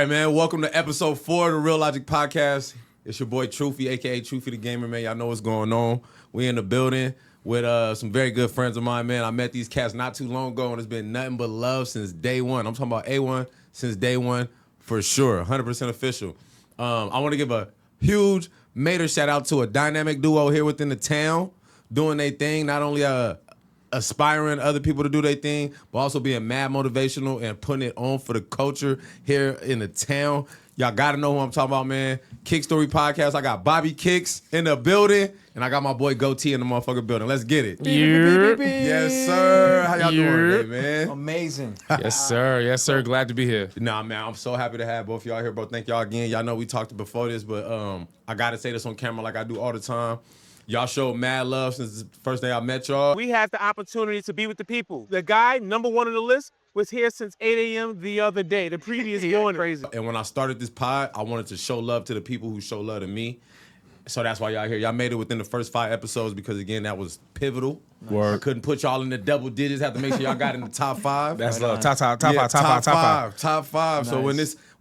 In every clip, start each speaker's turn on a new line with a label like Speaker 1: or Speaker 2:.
Speaker 1: right, man. Welcome to episode 4 of the Real Logic Podcast. It's your boy Truthie, a.k.a. Truthie the Gamer, man. Y'all know what's going on. We in the building with some very good friends of mine, man. I met these cats not too long ago, and it's been nothing but love since day one. I'm talking about A1 since day one for sure, 100% official. I want to give a huge major shout out to a dynamic duo here within the town doing their thing, not only aspiring other people to do their thing, but also being mad motivational and putting it on for the culture here in the town. Y'all got to know who I'm talking about, man. KickStory Podcast. I got BobbyKicks in the building, and I got my boy Gotee in the motherfucking building. Let's get it. Yes, sir. How y'all doing today, man?
Speaker 2: Amazing.
Speaker 3: Yes, sir. Yes, sir. Glad to be here.
Speaker 1: Nah, man, I'm so happy to have both of y'all here, bro. Thank y'all again. Y'all know we talked before this, but I got to say this on camera like I do all the time. Y'all showed mad love since the first day I met y'all.
Speaker 4: We had the opportunity to be with the people. The guy, number one on the list, was here since 8 a.m. the other day. The previous morning. Crazy.
Speaker 1: And when I started this pod, I wanted to show love to the people who show love to me. So that's why y'all here. Y'all made it within the first 5 episodes because, again, that was pivotal.
Speaker 3: Word.
Speaker 1: I couldn't put y'all in the double digits. Have to make sure y'all got in the top 5.
Speaker 3: That's
Speaker 1: right
Speaker 3: love. Top five.
Speaker 1: Top 5.
Speaker 2: Nice.
Speaker 1: So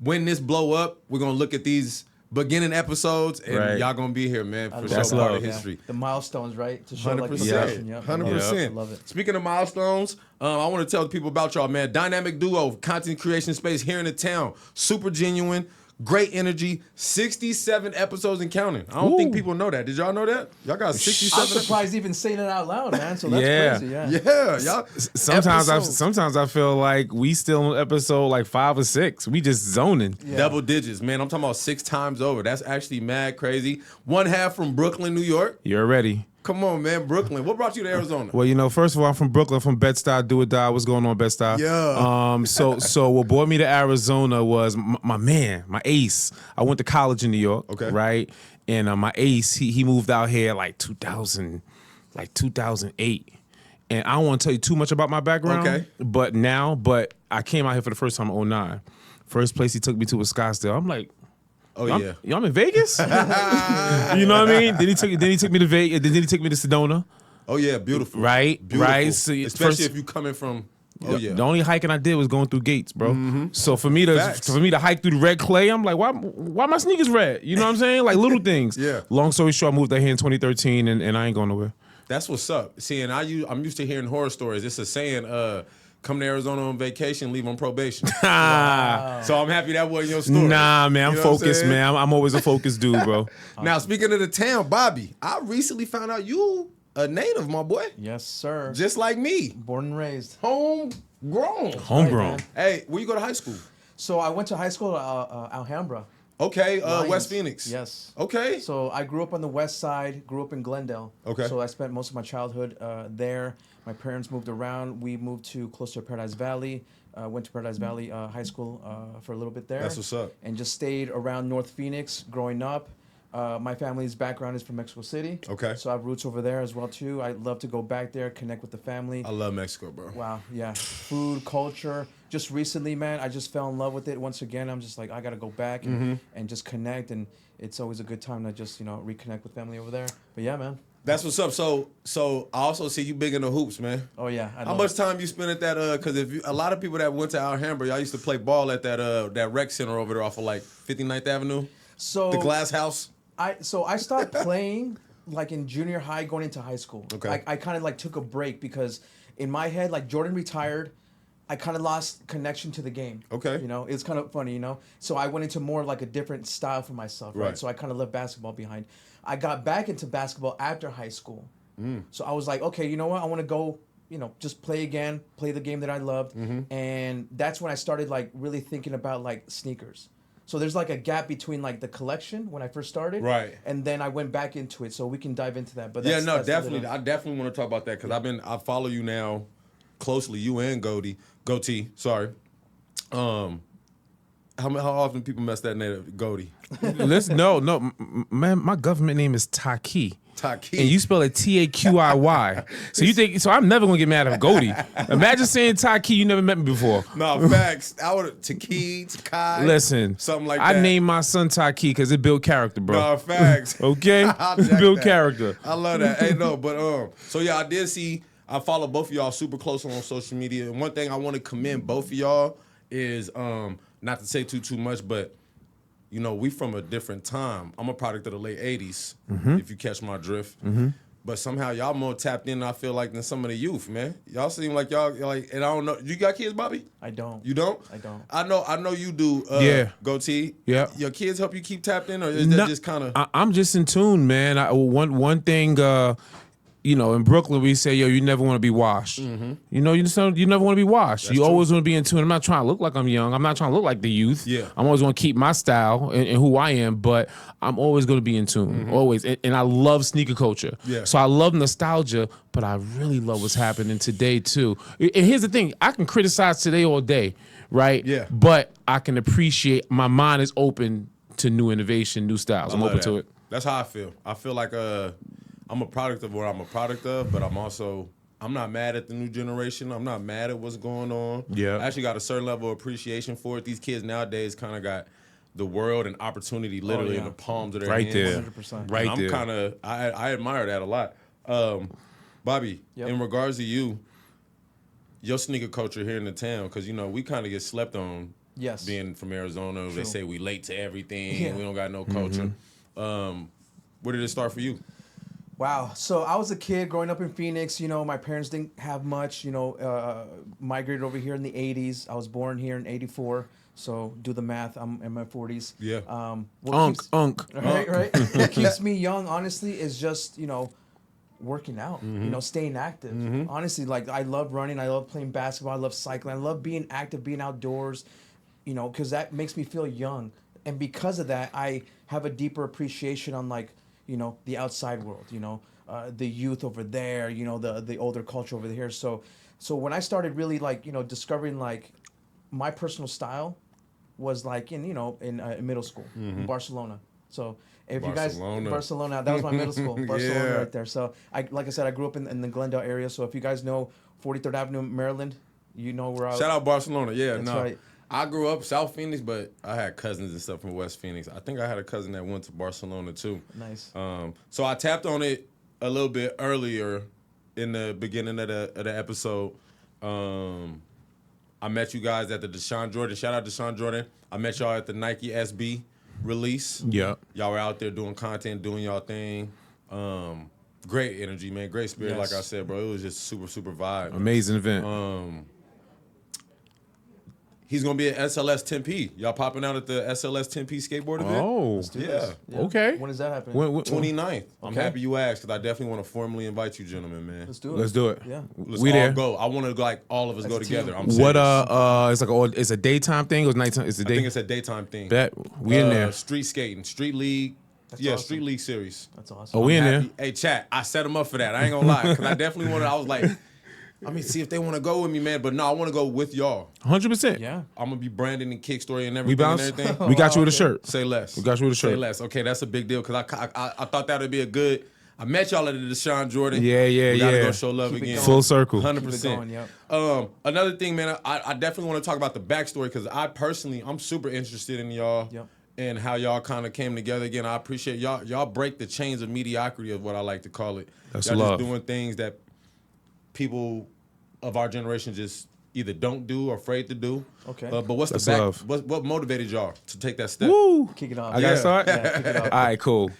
Speaker 1: when this blow up, we're going to look at these beginning episodes, and y'all going to be here, man, for sure.
Speaker 3: That's
Speaker 1: Part
Speaker 3: love.
Speaker 1: of history.
Speaker 2: The milestones, right? To show
Speaker 1: 100%.
Speaker 2: like the progression. Yep.
Speaker 1: 100%.
Speaker 2: Love it.
Speaker 1: Speaking of milestones, I want to tell the people about y'all, man. Dynamic duo, content creation space here in the town. Super genuine, great energy. 67 episodes and counting. I don't think people know that. Did y'all know that? Y'all got 67
Speaker 2: I'm surprised even saying it out loud, man. So that's crazy. Yeah.
Speaker 1: Yeah, y'all.
Speaker 3: Sometimes I feel like we still on episode like 5 or 6. We just zoning.
Speaker 2: Yeah.
Speaker 1: Double digits, man. I'm talking about 6 times over. That's actually mad crazy. One half from Brooklyn, New York.
Speaker 3: You're ready.
Speaker 1: Come on, man. Brooklyn. What brought you to Arizona?
Speaker 3: Well, you know, first of all, I'm from Brooklyn, from Bed-Stuy, do or die. What's going on, Bed-Stuy?
Speaker 1: Yeah.
Speaker 3: So what brought me to Arizona was my man, my ace. I went to college in New York,
Speaker 1: Okay.
Speaker 3: right? And my ace, he moved out here like 2008. And I don't want to tell you too much about my background.
Speaker 1: Okay.
Speaker 3: But I came out here for the first time in 2009. First place he took me to was Scottsdale. I'm like,
Speaker 1: Oh,
Speaker 3: y'all,
Speaker 1: yeah.
Speaker 3: y'all in Vegas? You know what I mean? Then he took me to Vegas. Then he took me to Sedona.
Speaker 1: Oh, yeah. Beautiful.
Speaker 3: Right.
Speaker 1: Beautiful.
Speaker 3: Right. So
Speaker 1: Especially if you coming from, oh, yeah.
Speaker 3: The only hiking I did was going through gates, bro.
Speaker 1: Mm-hmm.
Speaker 3: So for me to hike through the red clay, I'm like, why my sneakers red? You know what I'm saying? Like little things.
Speaker 1: Yeah.
Speaker 3: Long story short, I moved out here in 2013, and I ain't going nowhere.
Speaker 1: That's what's up. See, and I'm used to hearing horror stories. It's a saying, come to Arizona on vacation, leave on probation. So I'm happy that wasn't your story.
Speaker 3: Nah, man, I'm
Speaker 1: You know what
Speaker 3: focused,
Speaker 1: saying?
Speaker 3: man. I'm always a focused dude, bro.
Speaker 1: Now, speaking of the town, Bobby, I recently found out you a native, my boy.
Speaker 2: Yes, sir.
Speaker 1: Just like me.
Speaker 2: Born and raised.
Speaker 1: Homegrown.
Speaker 3: Homegrown.
Speaker 2: man.
Speaker 1: Hey, where you go to high school?
Speaker 2: So I went to high school at Alhambra.
Speaker 1: Okay,
Speaker 2: Lions.
Speaker 1: West Phoenix.
Speaker 2: Yes.
Speaker 1: Okay.
Speaker 2: So I grew up on the west side, grew up in Glendale.
Speaker 1: Okay.
Speaker 2: So I spent most of my childhood there. My parents moved around. We moved to close to Paradise Valley. Went to Paradise Valley High School for a little bit there.
Speaker 1: That's what's up.
Speaker 2: And just stayed around North Phoenix growing up. My family's background is from Mexico City.
Speaker 1: Okay.
Speaker 2: So I have roots over there as well too. I love to go back there, connect with the family.
Speaker 1: I love Mexico, bro.
Speaker 2: Wow, yeah. Food, culture. Just recently, man, I just fell in love with it. Once again, I'm just like, I got to go back and just connect. And it's always a good time to just, reconnect with family over there. But yeah, man.
Speaker 1: That's what's up. So I also see you big in the hoops, man.
Speaker 2: Oh, yeah.
Speaker 1: How much time you spend at that? Because a lot of people that went to Alhambra, y'all used to play ball at that rec center over there off of like 59th Avenue,
Speaker 2: So
Speaker 1: the Glass House.
Speaker 2: I stopped playing like in junior high going into high school.
Speaker 1: Okay.
Speaker 2: I kind of like took a break because in my head, like Jordan retired, I kind of lost connection to the game.
Speaker 1: Okay.
Speaker 2: It's kind of funny, So I went into more like a different style for myself, right?
Speaker 1: Right.
Speaker 2: So I kind of left basketball behind. I got back into basketball after high school. So I was like, okay, you know what? I want to go, just play again, play the game that I loved. And that's when I started like really thinking about like sneakers. So there's like a gap between like the collection when I first started,
Speaker 1: Right.
Speaker 2: and then I went back into it. So we can dive into that. But
Speaker 1: Yeah,
Speaker 2: that's,
Speaker 1: no,
Speaker 2: that's
Speaker 1: definitely. I definitely want to talk about that because I follow you now closely. You and Gotee. Sorry. How often people mess that name Gotee?
Speaker 3: Listen, no, man. My government name is Taki.
Speaker 1: Taki.
Speaker 3: And you spell it Taqiy. So I'm never gonna get mad at Gotee. Imagine saying Taki, you never met me before.
Speaker 1: No, facts. I would Takai.
Speaker 3: Listen,
Speaker 1: something like that.
Speaker 3: I named my son Taki because it built character, bro.
Speaker 1: No, facts.
Speaker 3: Okay?
Speaker 1: I'll jack
Speaker 3: Built
Speaker 1: that.
Speaker 3: character.
Speaker 1: I love that. Hey, no, but so yeah, I did see. I follow both of y'all super close on social media, and one thing I want to commend both of y'all is not to say too much, but you know, we from a different time. I'm a product of the late 80s, if you catch my drift. But somehow y'all more tapped in, I feel like, than some of the youth, man. Y'all seem like y'all like, and I don't know. You got kids, Bobby?
Speaker 2: I don't.
Speaker 1: You don't?
Speaker 2: I don't.
Speaker 1: I know you do. Gotee.
Speaker 3: Yeah.
Speaker 1: Your kids help you keep tapped in, or is that just kind of?
Speaker 3: I'm just in tune, man. One thing. You know, in Brooklyn, we say, yo, you never want to be washed. You know, you never want to be washed. You always want to be in tune. I'm not trying to look like I'm young. I'm not trying to look like the youth.
Speaker 1: Yeah.
Speaker 3: I'm always going to keep my style and who I am, but I'm always going to be in tune, always. And I love sneaker culture.
Speaker 1: Yeah.
Speaker 3: So I love nostalgia, but I really love what's happening today, too. And here's the thing. I can criticize today all day, right?
Speaker 1: Yeah.
Speaker 3: But I can appreciate, my mind is open to new innovation, new styles. I'm open to it.
Speaker 1: That's how I feel. I feel like I'm a product of what I'm a product of, but I'm not mad at the new generation. I'm not mad at what's going on.
Speaker 3: Yeah.
Speaker 1: I actually got a certain level of appreciation for it. These kids nowadays kind of got the world and opportunity literally in the palms of their hands.
Speaker 3: There.
Speaker 2: 100%.
Speaker 3: Right
Speaker 1: and
Speaker 3: there.
Speaker 1: I'm kind of, I admire that a lot. Bobby, in regards to you, your sneaker culture here in the town, because, you know, we kind of get slept on.
Speaker 2: Yes.
Speaker 1: Being from Arizona, they say we late to everything.
Speaker 2: Yeah.
Speaker 1: We don't got no culture. Where did it start for you?
Speaker 2: Wow. So I was a kid growing up in Phoenix. You know, my parents didn't have much. You know, migrated over here in the 80s. I was born here in 84. So do the math. I'm in my 40s.
Speaker 1: Yeah.
Speaker 2: Right. What keeps me young, honestly, is just, you know, working out. You know, staying active. Honestly, like, I love running. I love playing basketball. I love cycling. I love being active, being outdoors. You know, because that makes me feel young. And because of that, I have a deeper appreciation on, like, you know, the outside world, you know, the youth over there, you know, the older culture over here. So when I started really, like, you know, discovering, like, my personal style was, like, in middle school in Barcelona. So if Barcelona, that was my middle school, Barcelona right there. So like I said, I grew up in the Glendale area. So if you guys know 43rd Avenue, Maryland, you know where I was.
Speaker 1: Shout out Barcelona. Yeah,
Speaker 2: That's right.
Speaker 1: I grew up South Phoenix, but I had cousins and stuff from West Phoenix. I think I had a cousin that went to Barcelona too.
Speaker 2: Nice.
Speaker 1: So I tapped on it a little bit earlier in the beginning of the episode. I met you guys at the Deshaun Jordan. Shout out Deshaun Jordan. I met y'all at the Nike SB release.
Speaker 3: Yeah.
Speaker 1: Y'all were out there doing content, doing y'all thing. Great energy, man. Great spirit,
Speaker 2: Yes.
Speaker 1: like I said, bro. It was just super vibe.
Speaker 3: Amazing event.
Speaker 1: He's gonna be at SLS 10P. Y'all popping out at the SLS 10P skateboard event?
Speaker 3: Oh,
Speaker 2: Yeah.
Speaker 3: okay.
Speaker 2: When is that happening?
Speaker 1: 29th. I'm
Speaker 2: Okay.
Speaker 1: happy you asked, because I definitely want to formally invite you gentlemen, man.
Speaker 2: Let's do it.
Speaker 3: Let's do it.
Speaker 2: Yeah.
Speaker 1: Let's
Speaker 3: We
Speaker 1: all
Speaker 3: there.
Speaker 1: go. I want to like all of us go
Speaker 2: As a team.
Speaker 1: together. I'm
Speaker 3: What
Speaker 1: serious.
Speaker 3: it's a daytime thing or it's nighttime? It's a
Speaker 1: I think
Speaker 3: day.
Speaker 1: it's a daytime thing.
Speaker 3: Bet we in there.
Speaker 1: Street skating, street league.
Speaker 2: awesome.
Speaker 1: Street league series.
Speaker 2: That's awesome.
Speaker 3: Oh, we in there.
Speaker 1: Happy. Hey, chat. I set them up for that. I ain't gonna lie, because I definitely wanted. I was like, I mean, see if they want to go with me, man. But no, I want to go with y'all.
Speaker 3: 100%.
Speaker 2: Yeah.
Speaker 1: I'm gonna be Brandon and KickStory and everything.
Speaker 3: We bounce.
Speaker 1: And everything.
Speaker 3: We got you with a shirt.
Speaker 1: Say less.
Speaker 3: We got you with a
Speaker 1: Say
Speaker 3: shirt.
Speaker 1: less. Okay, that's a big deal, because I thought that would be a good. I met y'all at the Deshaun Jordan.
Speaker 3: Yeah,
Speaker 1: We gotta
Speaker 3: yeah.
Speaker 1: go show love
Speaker 2: Keep it
Speaker 1: again.
Speaker 2: going.
Speaker 3: Full circle.
Speaker 1: 100%.
Speaker 2: Keep it going,
Speaker 1: Another thing, man, I definitely want to talk about the backstory, because I'm super interested in y'all.
Speaker 2: Yep.
Speaker 1: And how y'all kind of came together again. I appreciate y'all. Y'all break the chains of mediocrity, of what I like to call it.
Speaker 3: That's
Speaker 1: y'all
Speaker 3: love.
Speaker 1: just doing things that people of our generation just either don't do or afraid to do.
Speaker 2: Okay.
Speaker 1: But what's
Speaker 3: That's
Speaker 1: the back?
Speaker 3: love.
Speaker 1: What motivated y'all to take that step?
Speaker 3: Woo.
Speaker 2: Kick it off.
Speaker 3: I gotta
Speaker 1: Yeah.
Speaker 3: start.
Speaker 2: Yeah, kick it off.
Speaker 3: All right, cool.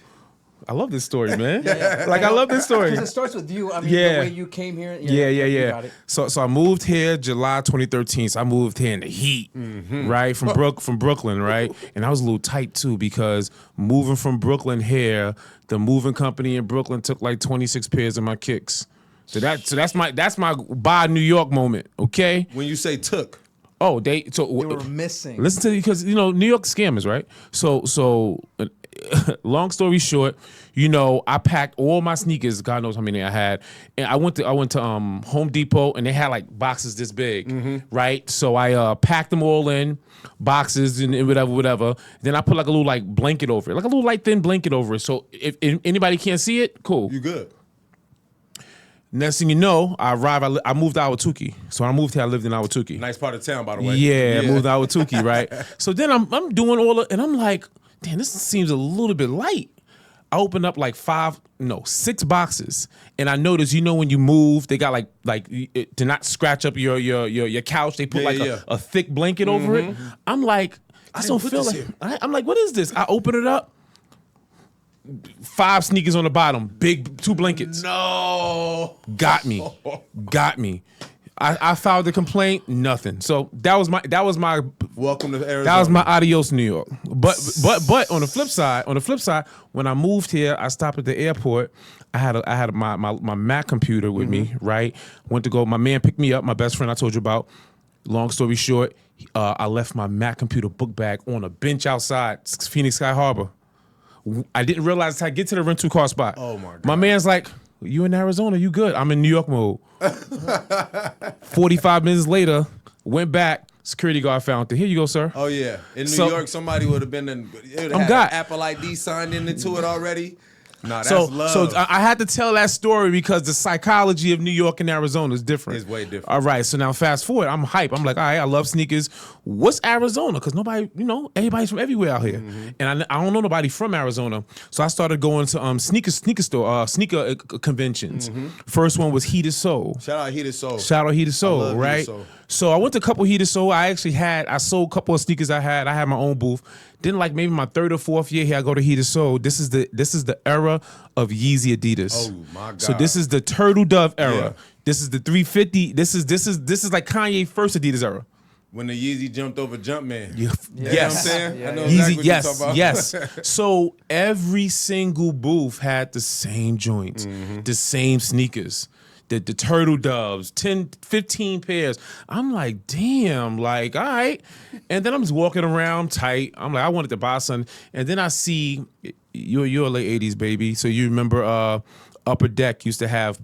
Speaker 3: I love this story, man. Like I love this story.
Speaker 2: Because it starts with you. I mean,
Speaker 3: Yeah.
Speaker 2: the way you came here.
Speaker 3: Yeah.
Speaker 2: You got it.
Speaker 3: So I moved here July 2013. So I moved here in the heat, right? From Brooklyn, right? And I was a little tight too, because moving from Brooklyn here, the moving company in Brooklyn took like 26 pairs of my kicks. So that's my buy New York moment, okay?
Speaker 1: When you say took,
Speaker 3: Oh,
Speaker 2: They were missing.
Speaker 3: listen to, because you know New York scammers, right? So long story short, you know, I packed all my sneakers. God knows how many I had, and I went to Home Depot, and they had like boxes this big, right? So I packed them all in boxes and whatever. Then I put like a little like blanket over it, like a little light thin blanket over it. So if anybody can't see it, cool.
Speaker 1: you good.
Speaker 3: Next thing you know, I arrived. I moved to Ahwatukee. So when I moved here, I lived in Ahwatukee.
Speaker 1: Nice part of town, by the way.
Speaker 3: Yeah, I moved out with Tukey, right? So then I'm doing all of, and I'm like, damn, this seems a little bit light. I opened up like 6 boxes, and I noticed, when you move, they got like to not scratch up your couch. They put a thick blanket over it. I'm like, I don't feel like. I'm like, what is this? I open it up. 5 sneakers on the bottom, big 2 blankets.
Speaker 1: No,
Speaker 3: got me. I filed the complaint. Nothing. So that was my
Speaker 1: welcome to Arizona.
Speaker 3: That was my adios, New York. But on the flip side, when I moved here, I stopped at the airport. I had my Mac computer with me. Right, went to go. My man picked me up. My best friend I told you about. Long story short, I left my Mac computer book bag on a bench outside Phoenix Sky Harbor. I didn't realize how to get to the rental car spot.
Speaker 1: Oh my God.
Speaker 3: My man's like, you in Arizona, you good. I'm in New York mode. 45 minutes later, went back. Security guard found it. Here you go, sir.
Speaker 1: Oh yeah. In New York, somebody would have been had Apple ID signed into it already. No, that's love.
Speaker 3: So I had to tell that story because the psychology of New York and Arizona is different.
Speaker 1: It's way different.
Speaker 3: All right, so now fast forward. I'm hype. I'm like, all right, I love sneakers. What's Arizona? Because nobody, everybody's from everywhere out here. And I don't know nobody from Arizona. So I started going to sneaker conventions. First one was Heated Soul.
Speaker 1: Shout out Heated Soul.
Speaker 3: Right?
Speaker 1: Heated Soul.
Speaker 3: So I went to a couple Heated Soul. I sold a couple of sneakers I had. I had my own booth. Then like maybe my 3rd or 4th year here, I go to Heated Soul. This is the era of Yeezy Adidas.
Speaker 1: Oh my God.
Speaker 3: So this is the Turtle Dove era.
Speaker 1: Yeah.
Speaker 3: This is the 350. This is like Kanye first Adidas era.
Speaker 1: When the Yeezy jumped over Jumpman.
Speaker 3: Yes.
Speaker 1: You know what I'm saying?
Speaker 2: Yeah.
Speaker 1: I know
Speaker 3: Yeezy,
Speaker 1: exactly what you're talking about.
Speaker 3: yes. So every single booth had the same joints, the same sneakers. The Turtle Doves, 10, 15 pairs. I'm like, damn, like, all right. And then I'm just walking around tight. I'm like, I wanted to buy something. And then I see, you're a late 80s baby. So you remember Upper Deck used to have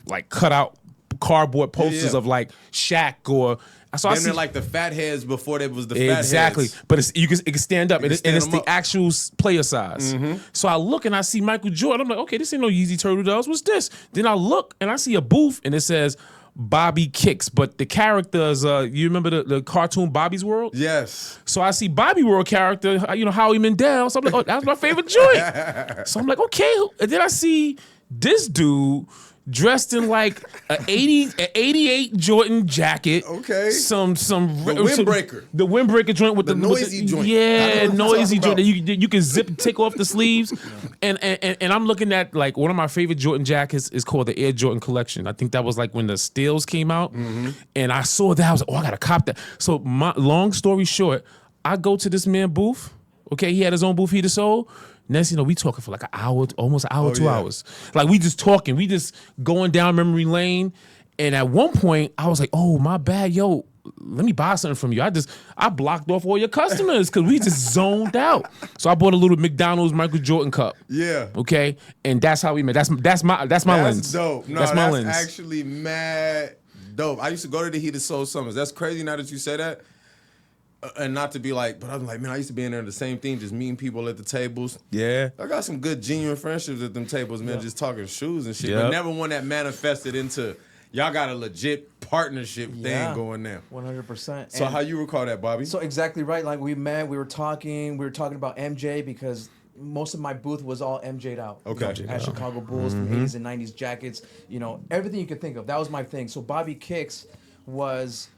Speaker 3: like cut out cardboard posters of like Shaq or... So
Speaker 1: they're like the fat heads before there was the fat heads.
Speaker 3: Exactly. But it can stand up. And it's the
Speaker 1: up.
Speaker 3: actual player size. So I look and I see Michael Jordan. I'm like, okay, this ain't no Yeezy Turtle Doves. What's this? Then I look and I see a booth and it says BobbyKicks. But the characters, you remember the cartoon Bobby's World?
Speaker 1: Yes.
Speaker 3: So I see Bobby World character, Howie Mandel. So I'm like, oh, that's my favorite joint. So I'm like, okay. And then I see this dude dressed in like an 88 Jordan jacket.
Speaker 1: Okay.
Speaker 3: Some
Speaker 1: The windbreaker.
Speaker 3: The windbreaker joint with
Speaker 1: the noisy joint.
Speaker 3: Yeah, noisy joint that
Speaker 1: about.
Speaker 3: you can take off the sleeves. And I'm looking at like one of my favorite Jordan jackets is called the Air Jordan Collection. I think that was like when the Steels came out. And I saw that. I was like, oh, I gotta cop that. So long story short, I go to this man booth. Okay, he had his own booth, Heated Soul. Next, we talking for like an hour, almost an hour, 2 hours. Like we just talking, we just going down memory lane. And at one point, I was like, "Oh, my bad, yo, let me buy something from you." I blocked off all your customers because we just zoned out. So I bought a little McDonald's Michael Jordan cup.
Speaker 1: Yeah.
Speaker 3: Okay, and that's how we met. That's my lens.
Speaker 1: That's dope. No,
Speaker 3: that's my lens.
Speaker 1: Actually mad dope. I used to go to the Heated Soul Summers. That's crazy now that you say that. And not to be like, but I'm like, man, I used to be in there the same thing, just meeting people at the tables.
Speaker 3: Yeah.
Speaker 1: I got some good genuine friendships at them tables, man, just talking shoes and shit.
Speaker 3: Yep.
Speaker 1: But never one that manifested into, y'all got a legit partnership thing going now.
Speaker 2: 100%.
Speaker 1: So how you recall that, Bobby?
Speaker 2: So exactly right. Like we met, we were talking about MJ because most of my booth was all MJ'd out.
Speaker 1: Okay.
Speaker 2: At Chicago Bulls, from 80s and 90s jackets, everything you could think of. That was my thing. So BobbyKicks was...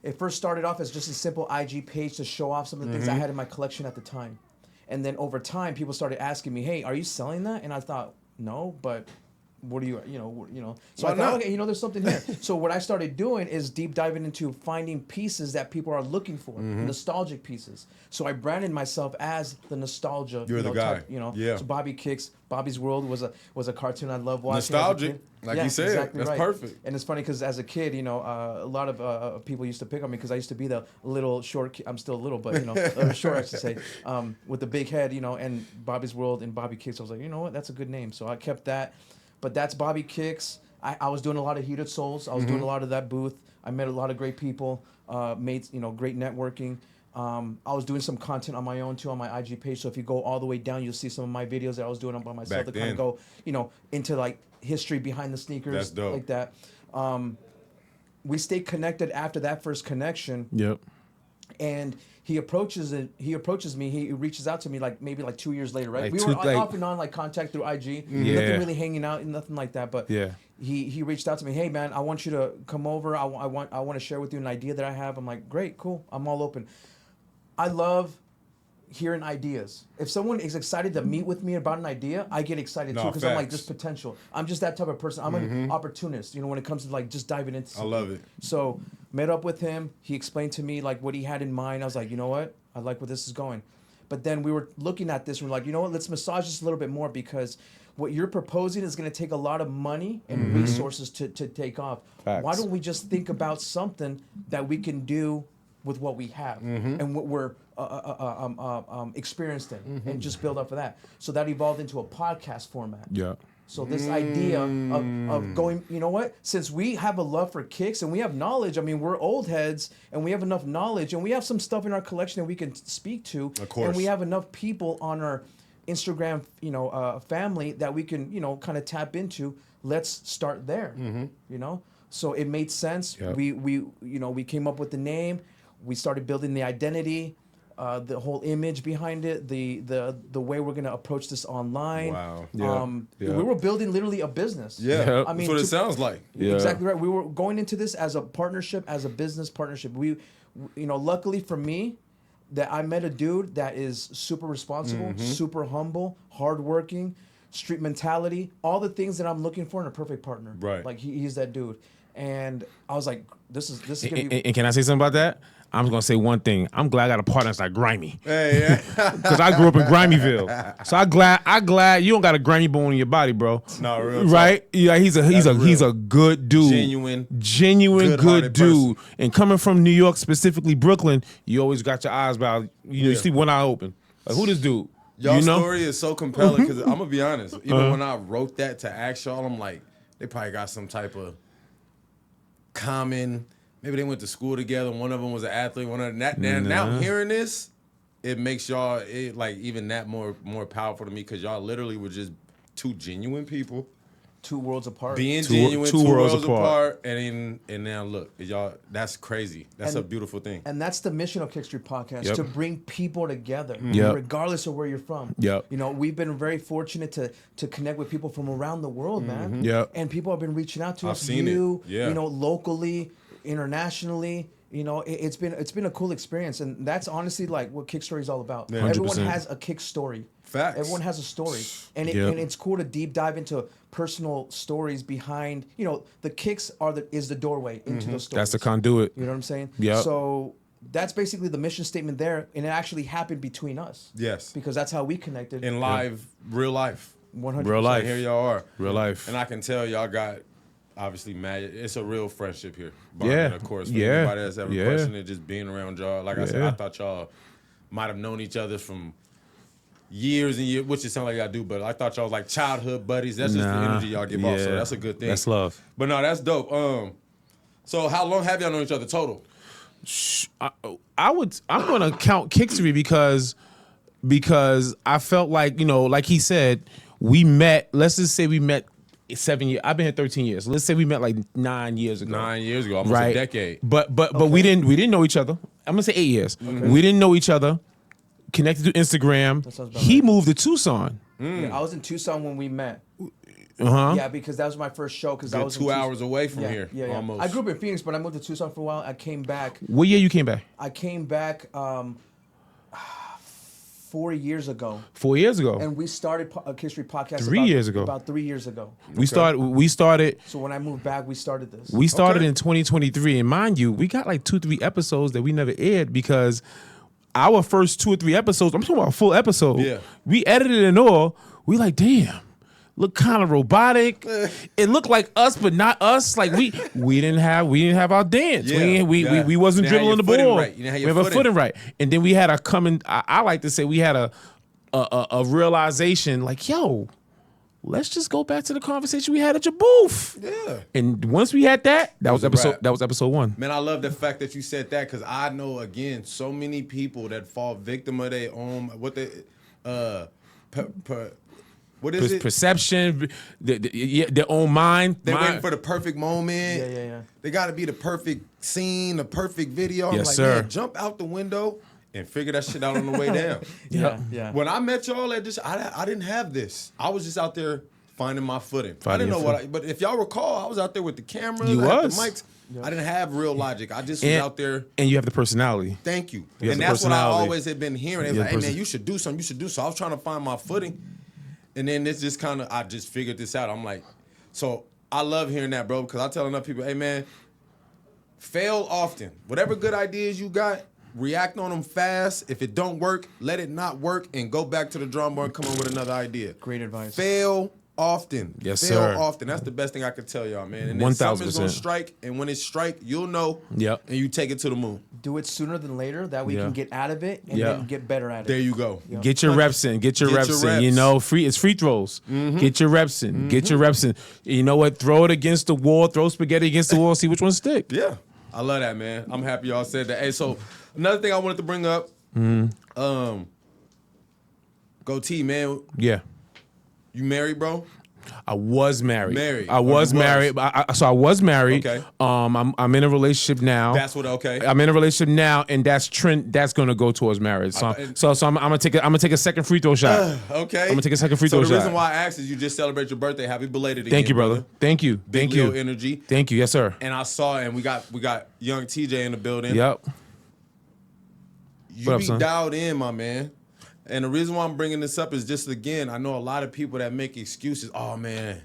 Speaker 2: It first started off as just a simple IG page to show off some of the things I had in my collection at the time. And then over time, people started asking me, hey, are you selling that? And I thought, no, but what do you. So I thought, okay, there's something here. So what I started doing is deep diving into finding pieces that people are looking for, nostalgic pieces. So I branded myself as the nostalgia.
Speaker 1: You're the guy.
Speaker 2: Yeah. So BobbyKicks, Bobby's World was a cartoon I loved watching.
Speaker 1: Nostalgic, like you said.
Speaker 2: Exactly
Speaker 1: that's
Speaker 2: right.
Speaker 1: perfect.
Speaker 2: And it's funny because as a kid, a lot of people used to pick on me because I used to be the little short kid. I'm still little, but short I should say, with the big head, and Bobby's World and BobbyKicks. I was like, you know what, that's a good name. So I kept that. But that's BobbyKicks. I was doing a lot of Heated Souls. I was doing a lot of that booth. I met a lot of great people, made great networking. I was doing some content on my own too on my IG page. So if you go all the way down, you'll see some of my videos that I was doing by myself to kind of go, into like history behind the sneakers.
Speaker 1: That's dope.
Speaker 2: Like that. We stayed connected after that first connection.
Speaker 3: Yep.
Speaker 2: And he approaches me. He reaches out to me like maybe like 2 years later, right?
Speaker 3: Like
Speaker 2: we
Speaker 3: two-
Speaker 2: were
Speaker 3: like-
Speaker 2: off and on like contact through IG.
Speaker 3: Yeah.
Speaker 2: Nothing really hanging out, nothing like that. But
Speaker 3: Yeah.
Speaker 2: he reached out to me. Hey man, I want you to come over. I want to share with you an idea that I have. I'm like, great, cool. I'm all open. I love hearing ideas. If someone is excited to meet with me about an idea, I get excited too because I'm like, there's potential. I'm just that type of person. I'm an opportunist, you know, when it comes to like just diving into something.
Speaker 1: I love it.
Speaker 2: So met up with him. He explained to me like what he had in mind. I was like, you know what? I like where this is going. But then we were looking at this and we're like, you know what? Let's massage this a little bit more because what you're proposing is going to take a lot of money and resources to take off.
Speaker 3: Facts.
Speaker 2: Why don't we just think about something that we can do with what we have and what we're experienced in and just build up for that. So that evolved into a podcast format.
Speaker 3: Yeah.
Speaker 2: So this idea of going, you know what? Since we have a love for kicks and we have knowledge, I mean, we're old heads and we have enough knowledge and we have some stuff in our collection that we can speak to.
Speaker 1: Of course.
Speaker 2: And we have enough people on our Instagram, family that we can, kind of tap into. Let's start there, you know? So it made sense.
Speaker 3: Yep.
Speaker 2: We came up with the name. We started building the identity. The whole image behind it, the way we're gonna approach this online.
Speaker 1: Wow.
Speaker 3: Yeah.
Speaker 2: We were building literally a business.
Speaker 1: Yeah,
Speaker 3: Yep.
Speaker 2: I mean,
Speaker 1: that's what it sounds like.
Speaker 3: Yeah.
Speaker 2: Exactly right. We were going into this as a partnership, as a business partnership. Luckily for me, that I met a dude that is super responsible, super humble, hardworking, street mentality, all the things that I'm looking for in a perfect partner.
Speaker 1: Right.
Speaker 2: Like he's that dude, and I was like, this is gonna be.
Speaker 3: And can I say something about that? I'm just gonna say one thing. I'm glad I got a partner that's like grimy.
Speaker 1: Hey, yeah.
Speaker 3: Because I grew up in Grimeyville. So I'm glad you don't got a grimy bone in your body, bro.
Speaker 1: No, real talk.
Speaker 3: Right? Yeah, he's a good dude.
Speaker 1: Genuine
Speaker 3: good
Speaker 1: good-hearted
Speaker 3: dude. And coming from New York, specifically Brooklyn, you always got your eyes about, you sleep one eye open. Like, who this dude?
Speaker 1: Y'all story is so compelling because I'm gonna be honest. Even when I wrote that to ask y'all, I'm like, they probably got some type of common. Maybe they went to school together. One of them was an athlete. One of them. Now hearing this, it makes y'all even that more powerful to me because y'all literally were just two genuine people.
Speaker 2: Two worlds apart.
Speaker 1: Being
Speaker 3: Two
Speaker 1: genuine, two
Speaker 3: worlds
Speaker 1: worlds
Speaker 3: apart.
Speaker 1: apart, and now look, y'all. That's crazy. That's a beautiful thing.
Speaker 2: And that's the mission of KickStory Podcast,
Speaker 3: Yep.
Speaker 2: to bring people together,
Speaker 3: Yep.
Speaker 2: regardless of where you're from.
Speaker 3: Yep.
Speaker 2: We've been very fortunate to connect with people from around the world, man.
Speaker 3: Yep.
Speaker 2: And people have been reaching out to
Speaker 1: I've
Speaker 2: us.
Speaker 1: seen it. Yeah.
Speaker 2: Locally, internationally. It's been a cool experience, and that's honestly like what KickStory is all about.
Speaker 1: Yeah.
Speaker 2: Everyone
Speaker 3: 100%.
Speaker 2: has a kick story.
Speaker 1: Facts.
Speaker 2: Everyone has a story, and
Speaker 3: Yep.
Speaker 2: and it's cool to deep dive into personal stories behind. The kicks is the doorway into those stories.
Speaker 3: That's the conduit.
Speaker 2: You know what I'm saying?
Speaker 3: Yep.
Speaker 2: So that's basically the mission statement there, and it actually happened between us.
Speaker 1: Yes.
Speaker 2: Because that's how we connected.
Speaker 1: In live, real life.
Speaker 2: 100%.
Speaker 3: Real life.
Speaker 1: And here y'all are.
Speaker 3: Real life.
Speaker 1: And I can tell y'all got obviously mad. It's a real friendship here.
Speaker 3: Yeah.
Speaker 1: And of course, for
Speaker 3: Yeah.
Speaker 1: anybody that's ever
Speaker 3: Yeah.
Speaker 1: questioned it, just being around y'all. Like I said,
Speaker 3: Yeah.
Speaker 1: I thought y'all might have known each other from years and years, which it sounds like y'all do, but I thought y'all was like childhood buddies. That's just the
Speaker 3: Nah.
Speaker 1: energy y'all give off, so
Speaker 3: Yeah.
Speaker 1: that's a good thing.
Speaker 3: That's love.
Speaker 1: But no, that's dope. So how long have y'all known each other total?
Speaker 3: I'm gonna count KickStory because I felt like, like he said, we met. Let's just say we met 7 years. I've been here 13 years. Let's say we met like 9 years ago.
Speaker 1: 9 years ago, almost
Speaker 3: right?
Speaker 1: a decade.
Speaker 3: But we didn't know each other. I'm gonna say 8 years. We didn't know each other. Connected through Instagram.
Speaker 2: That sounds about
Speaker 3: He
Speaker 2: right.
Speaker 3: moved to Tucson.
Speaker 2: Yeah, I was in Tucson when we met.
Speaker 3: Uh-huh.
Speaker 2: Yeah, because that was my first show. Because I
Speaker 1: Good
Speaker 2: was
Speaker 1: 2 hours away from
Speaker 2: Yeah,
Speaker 1: here,
Speaker 2: yeah.
Speaker 1: almost.
Speaker 2: I grew up in Phoenix, but I moved to Tucson for a while. I came back.
Speaker 3: What year you came back?
Speaker 2: 4 years ago.
Speaker 3: 4 years ago.
Speaker 2: And we started a KickStory Podcast
Speaker 3: 3 years ago.
Speaker 2: About 3 years ago.
Speaker 3: We started
Speaker 2: So when I moved back, we started this.
Speaker 3: We started
Speaker 1: Okay.
Speaker 3: in 2023, and mind you, we got like 2-3 episodes that we never aired because our first 2 or 3 episodes, I'm talking about a full episode.
Speaker 1: Yeah.
Speaker 3: We edited and all. We like, damn, look kind of robotic. It looked like us, but not us. Like we didn't have our dance.
Speaker 1: Yeah,
Speaker 3: We wasn't
Speaker 1: You didn't have
Speaker 3: dribbling the
Speaker 1: your footing
Speaker 3: ball.
Speaker 1: right. You didn't have
Speaker 3: We
Speaker 1: your
Speaker 3: have a
Speaker 1: footing.
Speaker 3: footing right, and then we had a coming. I like to say we had a realization like, yo, let's just go back to the conversation we had at your booth.
Speaker 1: Yeah.
Speaker 3: And once we had that was
Speaker 1: was a
Speaker 3: episode.
Speaker 1: wrap.
Speaker 3: That was episode 1.
Speaker 1: Man, I love the fact that you said that because I know, again, so many people that fall victim of their own, What is it?
Speaker 3: Perception, their own mind.
Speaker 1: They're waiting for the perfect moment.
Speaker 2: Yeah.
Speaker 1: They got to be the perfect scene, the perfect video. I'm
Speaker 3: Yes,
Speaker 1: like,
Speaker 3: sir.
Speaker 1: man, jump out the window and figure that shit out on the way down.
Speaker 2: Yeah.
Speaker 1: When I met y'all at this, I didn't have this. I was just out there finding my footing. I didn't know but if y'all recall, I was out there with the cameras.
Speaker 3: You
Speaker 1: I had
Speaker 3: was.
Speaker 1: the mics. I didn't have real logic. I just was out there.
Speaker 3: And you have the personality.
Speaker 1: Thank you.
Speaker 3: You have
Speaker 1: And
Speaker 3: the
Speaker 1: that's what I
Speaker 3: personality.
Speaker 1: always had been hearing. They was like, hey, man, you should do something. You should do something. I was trying to find my footing. And then this just kind of, I just figured this out. I'm like, so I love hearing that, bro, because I tell enough people, hey, man, fail often. Whatever good ideas you got, react on them fast. If it don't work, let it not work and go back to the drawing board and come up with another idea.
Speaker 2: Great advice.
Speaker 1: Fail often.
Speaker 3: Yes,
Speaker 1: Fail
Speaker 3: sir.
Speaker 1: often. That's the best thing I could tell y'all, man. And then
Speaker 3: 1000%.
Speaker 1: something's going to strike, and when it strike, you'll know,
Speaker 3: Yep.
Speaker 1: and you take it to the moon.
Speaker 2: Do it sooner than later. That way you
Speaker 3: Yeah.
Speaker 2: can get out of it and
Speaker 3: Yeah.
Speaker 2: then get better at it.
Speaker 1: There you go.
Speaker 2: Yeah.
Speaker 3: Get your reps in. Get your reps in. You
Speaker 1: reps.
Speaker 3: know, it's free throws. Get your reps in. Get your reps in. You know what? Throw it against the wall. Throw spaghetti against the wall. See which one stick.
Speaker 1: Yeah. I love that, man. I'm happy y'all said that. Hey, so another thing I wanted to bring up, Gotee, man,
Speaker 3: Yeah.
Speaker 1: you married, bro?
Speaker 3: I was married.
Speaker 1: Married.
Speaker 3: I was
Speaker 1: Or you
Speaker 3: married. So I was married.
Speaker 1: Okay.
Speaker 3: I'm in a relationship now.
Speaker 1: That's what. Okay.
Speaker 3: I'm in a relationship now, and that's gonna go towards marriage. So I'm gonna take a second free throw shot.
Speaker 1: Okay.
Speaker 3: I'm gonna take a second free throw
Speaker 1: So the
Speaker 3: shot.
Speaker 1: reason why I asked is you just celebrate your birthday. Happy belated again.
Speaker 3: Thank you, brother. Thank you.
Speaker 1: Big
Speaker 3: Thank
Speaker 1: Leo
Speaker 3: you.
Speaker 1: energy.
Speaker 3: Thank you. Yes, sir.
Speaker 1: And I saw, and we got young TJ in the building.
Speaker 3: Yep.
Speaker 1: You
Speaker 3: What up,
Speaker 1: be
Speaker 3: son?
Speaker 1: dialed in, my man. And the reason why I'm bringing this up is just, again, I know a lot of people that make excuses. Oh, man,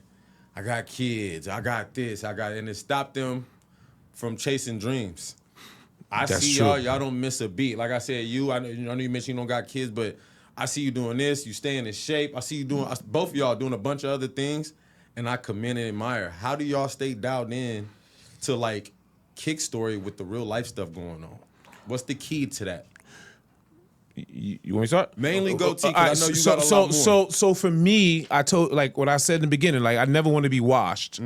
Speaker 1: I got kids. I got this. And it stopped them from chasing dreams. I
Speaker 3: That's
Speaker 1: see
Speaker 3: true.
Speaker 1: y'all don't miss a beat. Like I said, I know you mentioned you don't got kids, but I see you doing this. You staying in shape. I see you doing, both of y'all doing a bunch of other things, and I commend and admire. How do y'all stay dialed in to, like, KickStory with the real life stuff going on? What's the key to that?
Speaker 3: You want me to start?
Speaker 1: Mainly Gotee, 'cause I know you got a lot more.
Speaker 3: So for me, I told, like what I said in the beginning, like I never want to be washed.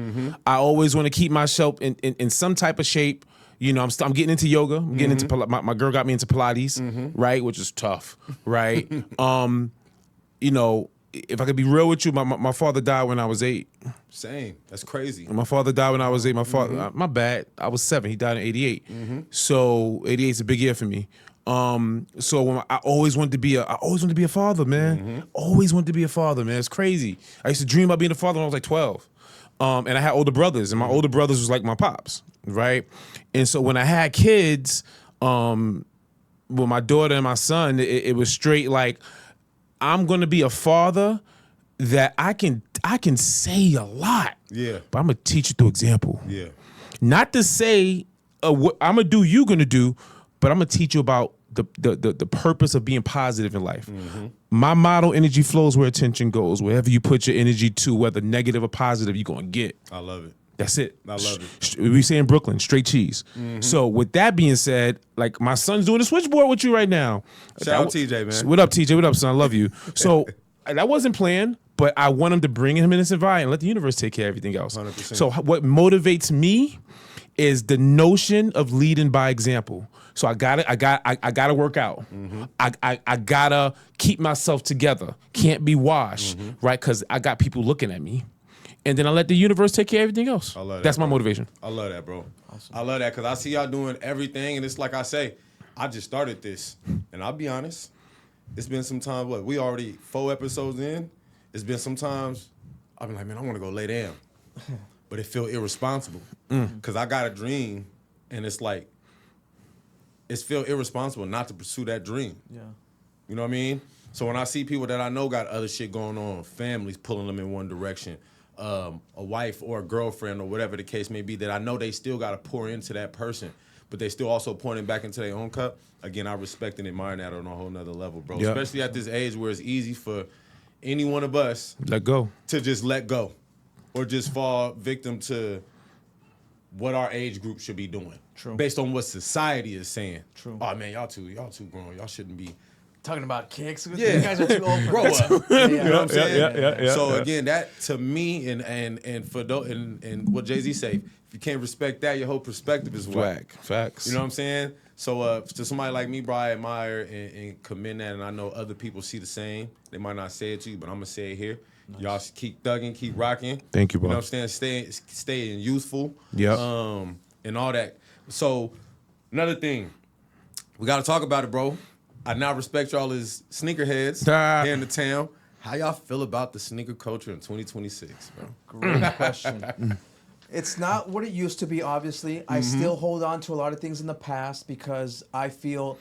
Speaker 3: I always want to keep myself in some type of shape. You know, I'm getting into yoga. I'm getting into my girl got me into Pilates, right, which is tough, right? You know, if I could be real with you, my father died when I was 8.
Speaker 1: Same. That's crazy.
Speaker 3: My father died when I was 8. My father, my bad. I was 7. He died in 88. So 88 is a big year for me. So when I always wanted to be a father, man. Always wanted to be a father, man. It's crazy. I used to dream about being a father when I was like 12. And I had older brothers, and my older brothers was like my pops, right? And so when I had kids, with my daughter and my son, it was straight like, I'm gonna be a father that I can say a lot.
Speaker 1: Yeah.
Speaker 3: But I'm gonna teach you through example.
Speaker 1: Yeah.
Speaker 3: Not to say what I'm gonna do, you gonna do, but I'm gonna teach you about the purpose of being positive in life. My motto: energy flows where attention goes. Wherever you put your energy to, whether negative or positive, you're gonna get.
Speaker 1: I love it.
Speaker 3: That's it.
Speaker 1: I love it.
Speaker 3: We say in Brooklyn, straight cheese. So with that being said, like my son's doing a switchboard with you right now.
Speaker 1: Shout out TJ, man.
Speaker 3: What up, TJ? What up, son? I love you. So that wasn't planned, but I want him to bring him in this environment and let the universe take care of everything else.
Speaker 1: 100%.
Speaker 3: So what motivates me is the notion of leading by example. So I gotta work out. I gotta keep myself together. Can't be washed, right? Because I got people looking at me. And then I let the universe take care of everything else.
Speaker 1: I love that,
Speaker 3: That's my
Speaker 1: bro.
Speaker 3: motivation.
Speaker 1: I love that, bro. Awesome. I love that because I see y'all doing everything, and it's like I say, I just started this, and I'll be honest, it's been some time. We already 4 episodes in. It's been some times I've been like, man, I want to go lay down, but it feel irresponsible because I got a dream, and it's like it's feel irresponsible not to pursue that dream.
Speaker 2: Yeah.
Speaker 1: You know what I mean? So when I see people that I know got other shit going on, families pulling them in one direction, a wife or a girlfriend or whatever the case may be, that I know they still got to pour into that person, but they still also pouring back into their own cup. Again, I respect and admire that on a whole nother level, bro.
Speaker 3: Yep.
Speaker 1: Especially at this age where it's easy for any one of us
Speaker 3: Let go.
Speaker 1: to just let go or just fall victim to what our age group should be doing.
Speaker 2: True.
Speaker 1: Based on what society is saying.
Speaker 2: True.
Speaker 1: Oh, man, y'all too grown. Y'all shouldn't be.
Speaker 2: Talking about kicks.
Speaker 1: Yeah.
Speaker 2: You guys are too old for
Speaker 1: Grow
Speaker 2: this.
Speaker 1: up.
Speaker 2: Yeah.
Speaker 1: You know what I'm saying?
Speaker 3: Yeah.
Speaker 1: So again, that to me and for those and what Jay-Z say, if you can't respect that, your whole perspective is whack.
Speaker 3: Facts.
Speaker 1: You know what I'm saying? So to somebody like me, bro, I admire and commend that, and I know other people see the same. They might not say it to you, but I'm gonna say it here.
Speaker 2: Nice.
Speaker 1: Y'all should keep thugging, keep rocking.
Speaker 3: Thank you, bro.
Speaker 1: You know what I'm saying? Staying youthful.
Speaker 3: Yep.
Speaker 1: And all that. So, another thing. We got to talk about it, bro. I now respect y'all as sneakerheads here in the town. How y'all feel about the sneaker culture in 2026, bro?
Speaker 2: Great question. It's not what it used to be, obviously. I still hold on to a lot of things in the past because I feel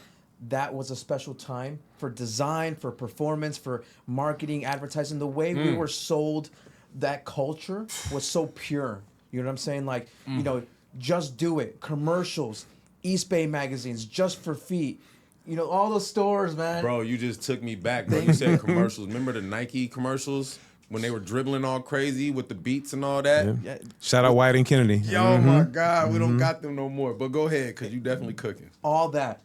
Speaker 2: that was a special time for design, for performance, for marketing, advertising. The way we were sold that culture was so pure. You know what I'm saying? Like, you know, Just Do It, commercials, East Bay magazines, Just for Feet. You know, all those stores, man.
Speaker 1: Bro, you just took me back, bro. You said commercials. Remember the Nike commercials when they were dribbling all crazy with the beats and all that?
Speaker 2: Yeah.
Speaker 3: Shout out White and Kennedy.
Speaker 1: Yo, my God, we don't got them no more. But go ahead, because you definitely cooking.
Speaker 2: All that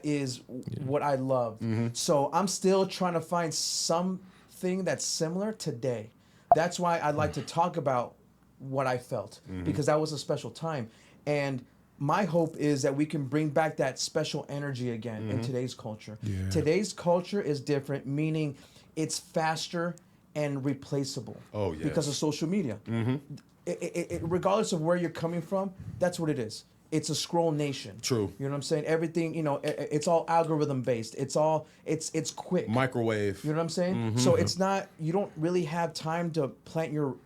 Speaker 2: is what I love. So I'm still trying to find something that's similar today. That's why I like to talk about what I felt, because that was a special time. And my hope is that we can bring back that special energy again in today's culture.
Speaker 3: Yeah.
Speaker 2: Today's culture is different, meaning it's faster and replaceable.
Speaker 1: Oh, yes.
Speaker 2: Because of social media. Regardless of where you're coming from, that's what it is. It's a scroll nation.
Speaker 1: True.
Speaker 2: You know what I'm saying? Everything, you know, it's all algorithm based. It's quick.
Speaker 1: Microwave.
Speaker 2: You know what I'm saying? So it's not, you don't really have time to plant your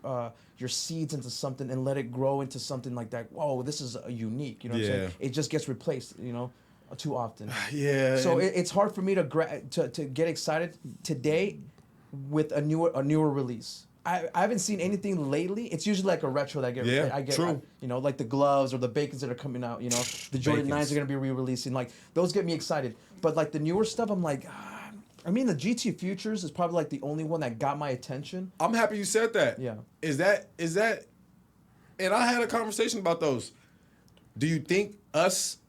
Speaker 2: seeds into something and let it grow into something like that. Whoa, this is unique. You know what I'm saying? It just gets replaced, you know, too often.
Speaker 1: Yeah.
Speaker 2: So it's hard for me to get excited today with a newer release. I haven't seen anything lately. It's usually like a retro that I get.
Speaker 1: True.
Speaker 2: You know, like the gloves or the Bacons that are coming out. You know, the Jordan 9s are gonna be re-releasing. Like those get me excited. But like the newer stuff, I'm like, I mean, the GT Futures is probably like the only one that got my attention.
Speaker 1: I'm happy you said that.
Speaker 2: Yeah.
Speaker 1: Is that? And I had a conversation about those. Do you think us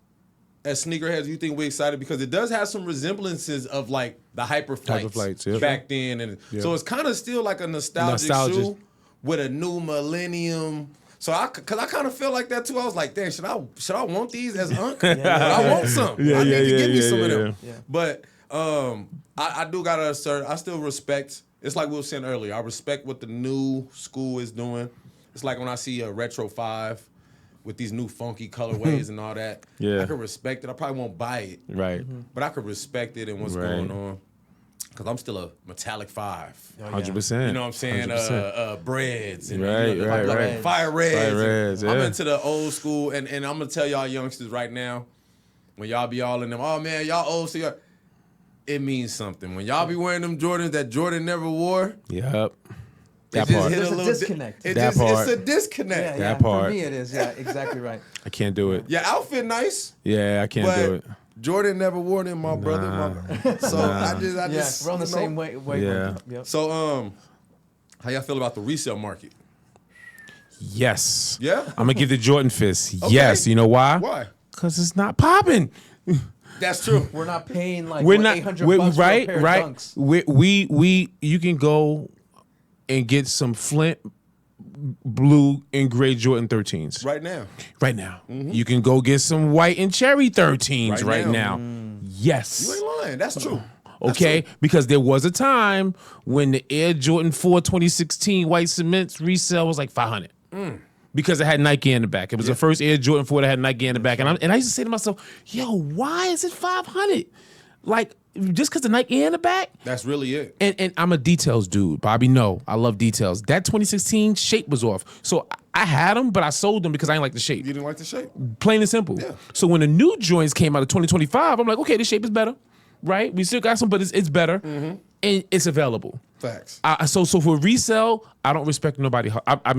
Speaker 1: as sneakerheads, do you think we're excited? Because it does have some resemblances of like the Hyperflights
Speaker 3: yep.
Speaker 1: back then. And so it's kind of still like a nostalgic shoe with a new millennium. So I kind of feel like that too. I was like, damn, should I want these as Unk? I want some. I need to give me some of them.
Speaker 2: Yeah.
Speaker 1: But I do gotta assert, I still respect. It's like we were saying earlier. I respect what the new school is doing. It's like when I see a Retro 5 with these new funky colorways and all that.
Speaker 3: Yeah.
Speaker 1: I could respect it. I probably won't buy it.
Speaker 3: Right.
Speaker 1: But I could respect it and what's going on. Because I'm still a metallic 5.
Speaker 3: 100%.
Speaker 1: You know what I'm saying?
Speaker 3: 100%.
Speaker 1: Breads. And,
Speaker 3: Right.
Speaker 1: Fire Reds.
Speaker 3: Fire Reds,
Speaker 1: I'm
Speaker 3: yeah.
Speaker 1: into the old school. And I'm going to tell y'all youngsters right now, when y'all be all in them, oh, man, y'all old, so y'all, it means something. When y'all be wearing them Jordans that Jordan never wore,
Speaker 3: Yep. That
Speaker 1: it just
Speaker 3: part.
Speaker 1: hit
Speaker 2: There's
Speaker 1: a
Speaker 2: a
Speaker 1: little
Speaker 2: disconnect.
Speaker 1: It's a disconnect.
Speaker 3: That part.
Speaker 2: For me, it is. Yeah, exactly right.
Speaker 3: I can't do it.
Speaker 1: Your outfit nice.
Speaker 3: Yeah, I can't
Speaker 1: But
Speaker 3: do it.
Speaker 1: Jordan never wore them, my brother. So I just
Speaker 2: We're on the same way.
Speaker 3: Yeah.
Speaker 2: Yep.
Speaker 1: So how y'all feel about the resale market?
Speaker 3: Yes.
Speaker 1: Yeah?
Speaker 3: I'm gonna give the Jordan fist.
Speaker 1: Okay.
Speaker 3: Yes. You know why?
Speaker 1: Why?
Speaker 3: Because it's not popping.
Speaker 1: That's true.
Speaker 2: We're not paying like
Speaker 3: We're not.
Speaker 2: $800
Speaker 3: We're,
Speaker 2: for a pair of dunks.
Speaker 3: We you can go and get some Flint blue and gray Jordan 13s
Speaker 1: Right now.
Speaker 3: right now. You can go get some white and cherry 13s
Speaker 1: Right
Speaker 3: right
Speaker 1: now.
Speaker 3: now. Yes.
Speaker 1: You ain't lying. That's true. That's
Speaker 3: Okay,
Speaker 1: true.
Speaker 3: because there was a time when the Air Jordan 4 2016 white cements resale was like $500 because it had Nike in the back. It was the first Air Jordan 4 that had Nike in the back, and I used to say to myself, "Yo, why is it $500? Like just because the Nike in the back?"
Speaker 1: That's really it.
Speaker 3: And I'm a details dude, Bobby. No, I love details. That 2016 shape was off, so I had them, but I sold them because I didn't like the shape.
Speaker 1: You didn't like the shape.
Speaker 3: Plain and simple.
Speaker 1: Yeah.
Speaker 3: So when the new joints came out of 2025, I'm like, okay, this shape is better, right? We still got some, but it's better, and it's available.
Speaker 1: Facts.
Speaker 3: So for resale, I don't respect nobody. I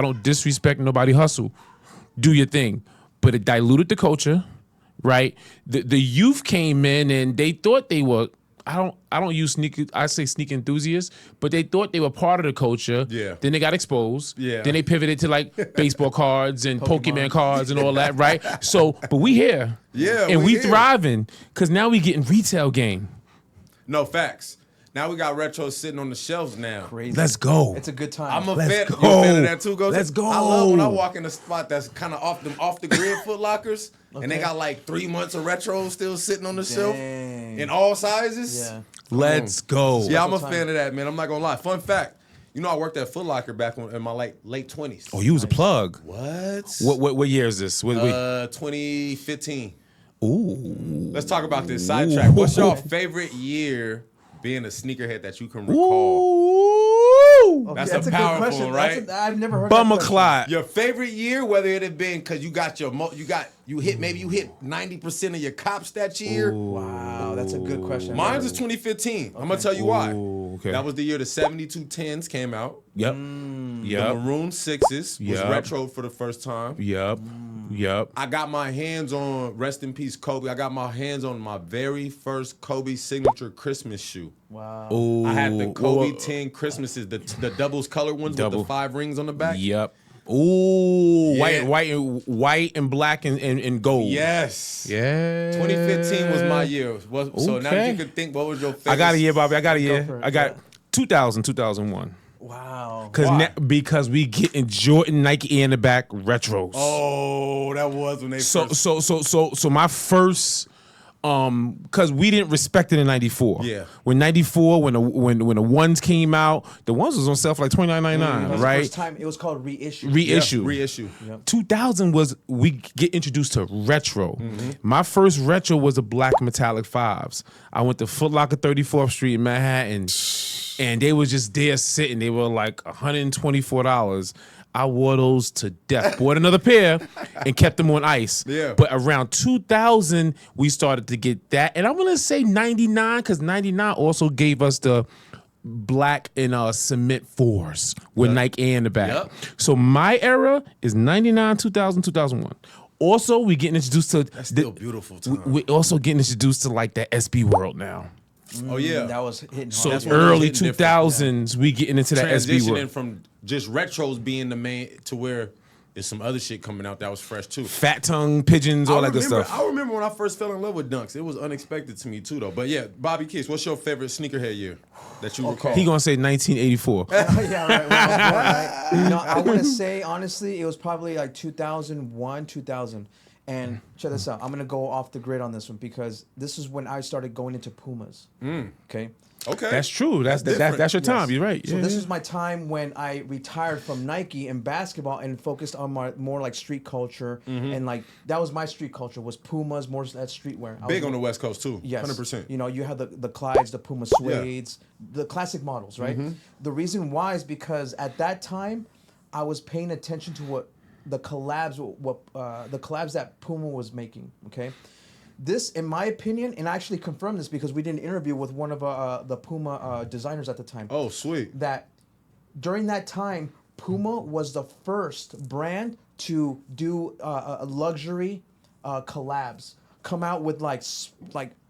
Speaker 3: don't disrespect nobody hustle. Do your thing, but it diluted the culture, right? The youth came in and they thought they were. I don't use sneaker. I say sneak enthusiasts, but they thought they were part of the culture.
Speaker 1: Yeah.
Speaker 3: Then they got exposed.
Speaker 1: Yeah.
Speaker 3: Then they pivoted to like baseball cards and Pokemon cards and all that, right? So, but we here.
Speaker 1: Yeah,
Speaker 3: and
Speaker 1: we
Speaker 3: we
Speaker 1: here.
Speaker 3: thriving because now we getting retail game.
Speaker 1: No, facts. Now we got retros sitting on the shelves now.
Speaker 2: Crazy.
Speaker 3: Let's go.
Speaker 2: It's a good time.
Speaker 1: I'm a
Speaker 3: Let's
Speaker 1: fan.
Speaker 3: go.
Speaker 1: You a fan of that too, Gotee?
Speaker 3: Let's go.
Speaker 1: I love when I walk in a spot that's kind of off the grid Foot Lockers, and they
Speaker 2: Okay.
Speaker 1: got like 3 months of retros still sitting on the shelf
Speaker 2: Dang.
Speaker 1: in all sizes.
Speaker 2: Yeah.
Speaker 3: Let's go.
Speaker 1: Yeah, I'm a
Speaker 2: Special
Speaker 1: fan
Speaker 2: time.
Speaker 1: of that, man. I'm not gonna lie. Fun fact: You know, I worked at Foot Locker back in my late 20s.
Speaker 3: Oh, you was a plug.
Speaker 1: What?
Speaker 3: What year is this?
Speaker 1: 2015.
Speaker 3: Ooh.
Speaker 1: Let's talk about this sidetrack. What's your favorite year being a sneakerhead that you can recall?
Speaker 3: Ooh.
Speaker 1: That's
Speaker 2: a
Speaker 1: a
Speaker 2: good
Speaker 1: powerful
Speaker 2: question.
Speaker 1: one, right?
Speaker 2: I've never heard
Speaker 3: Bummer
Speaker 2: that question.
Speaker 3: clot.
Speaker 1: Your favorite year, whether it had been because you hit 90% of your cops that year.
Speaker 2: Wow, that's a good question.
Speaker 1: Mine's is 2015. I'm gonna tell you why.
Speaker 3: Ooh, okay.
Speaker 1: That was the year the 7210s came out.
Speaker 3: Yep.
Speaker 1: The
Speaker 3: Yep.
Speaker 1: Maroon 6s was
Speaker 3: Yep.
Speaker 1: retro for the first time.
Speaker 3: Yep. Yep.
Speaker 1: I got my hands on, rest in peace, Kobe. I got my hands on my very first Kobe signature Christmas shoe.
Speaker 2: Wow.
Speaker 3: Ooh.
Speaker 1: I had the Kobe
Speaker 3: Ooh.
Speaker 1: 10 Christmases, the doubles colored ones with
Speaker 3: Double.
Speaker 1: the 5 rings on the back.
Speaker 3: Yep. Ooh.
Speaker 1: Yeah.
Speaker 3: White and black and gold.
Speaker 1: Yes.
Speaker 3: Yeah.
Speaker 1: 2015 was my year. So now that
Speaker 3: Okay.
Speaker 1: you can think, what was your favorite?
Speaker 3: I got a year, Bobby. I got a year.
Speaker 2: for it.
Speaker 3: I got 2001.
Speaker 2: Wow.
Speaker 1: Why?
Speaker 3: Because we getting Jordan Nike in the back retros.
Speaker 1: Oh, that was when they
Speaker 3: So
Speaker 1: first.
Speaker 3: so my first because we didn't respect it in '94.
Speaker 1: Yeah.
Speaker 3: When '94, when the ones came out, the ones was on sale for like $29.99,
Speaker 2: That was the
Speaker 3: right?
Speaker 2: first time it was called reissue.
Speaker 3: Reissue.
Speaker 1: Reissue.
Speaker 3: 2000 was we get introduced to retro.
Speaker 1: Mm-hmm.
Speaker 3: My first retro was the black metallic 5s. I went to Foot Locker 34th Street in Manhattan, and they was just there sitting. They were like $124. I wore those to death. Bought another pair and kept them on ice.
Speaker 1: Yeah.
Speaker 3: But around 2000, we started to get that. And I'm going to say 99 because 99 also gave us the black and cement 4s with Nike in the back.
Speaker 1: Yep.
Speaker 3: So my era is 99, 2000, 2001. Also, we getting introduced to...
Speaker 1: That's still beautiful time.
Speaker 3: We also getting introduced to like the SB world now.
Speaker 1: Oh yeah.
Speaker 2: That was hitting hard.
Speaker 3: So
Speaker 1: That's when it was
Speaker 3: early
Speaker 1: hitting different.
Speaker 3: 2000s, we getting into that SB
Speaker 1: Transitioning
Speaker 3: world.
Speaker 1: from just retros being the main to where there's some other shit coming out that was fresh too.
Speaker 3: Fat tongue, pigeons, all that good stuff.
Speaker 1: I remember when I first fell in love with dunks. It was unexpected to me too, though. But yeah, BobbyKicks, what's your favorite sneakerhead year that you recall?
Speaker 3: He gonna say 1984.
Speaker 2: Yeah, right. When I was born, right? You know, I want to say honestly, it was probably like 2001, 2000. And check this out. I'm gonna go off the grid on this one because this is when I started going into Pumas. Okay.
Speaker 1: Okay.
Speaker 3: That's true. That's
Speaker 1: different.
Speaker 3: your time.
Speaker 2: Yes.
Speaker 3: You're right.
Speaker 2: So
Speaker 3: Yeah,
Speaker 2: this
Speaker 3: yeah.
Speaker 2: is my time when I retired from Nike and basketball and focused on my more like street culture and like that was my street culture was Pumas, more that streetwear. I
Speaker 1: Big
Speaker 2: was
Speaker 1: on the West Coast too.
Speaker 2: Yes.
Speaker 1: 100%.
Speaker 2: You know, you have the Clydes, the Puma Suedes, the classic models, right? The reason why is because at that time, I was paying attention to what the collabs that Puma was making. Okay, this, in my opinion, and I actually confirmed this because we did an interview with one of the Puma designers at the time.
Speaker 1: Oh, sweet.
Speaker 2: That during that time, Puma was the first brand to do a luxury collabs, come out with like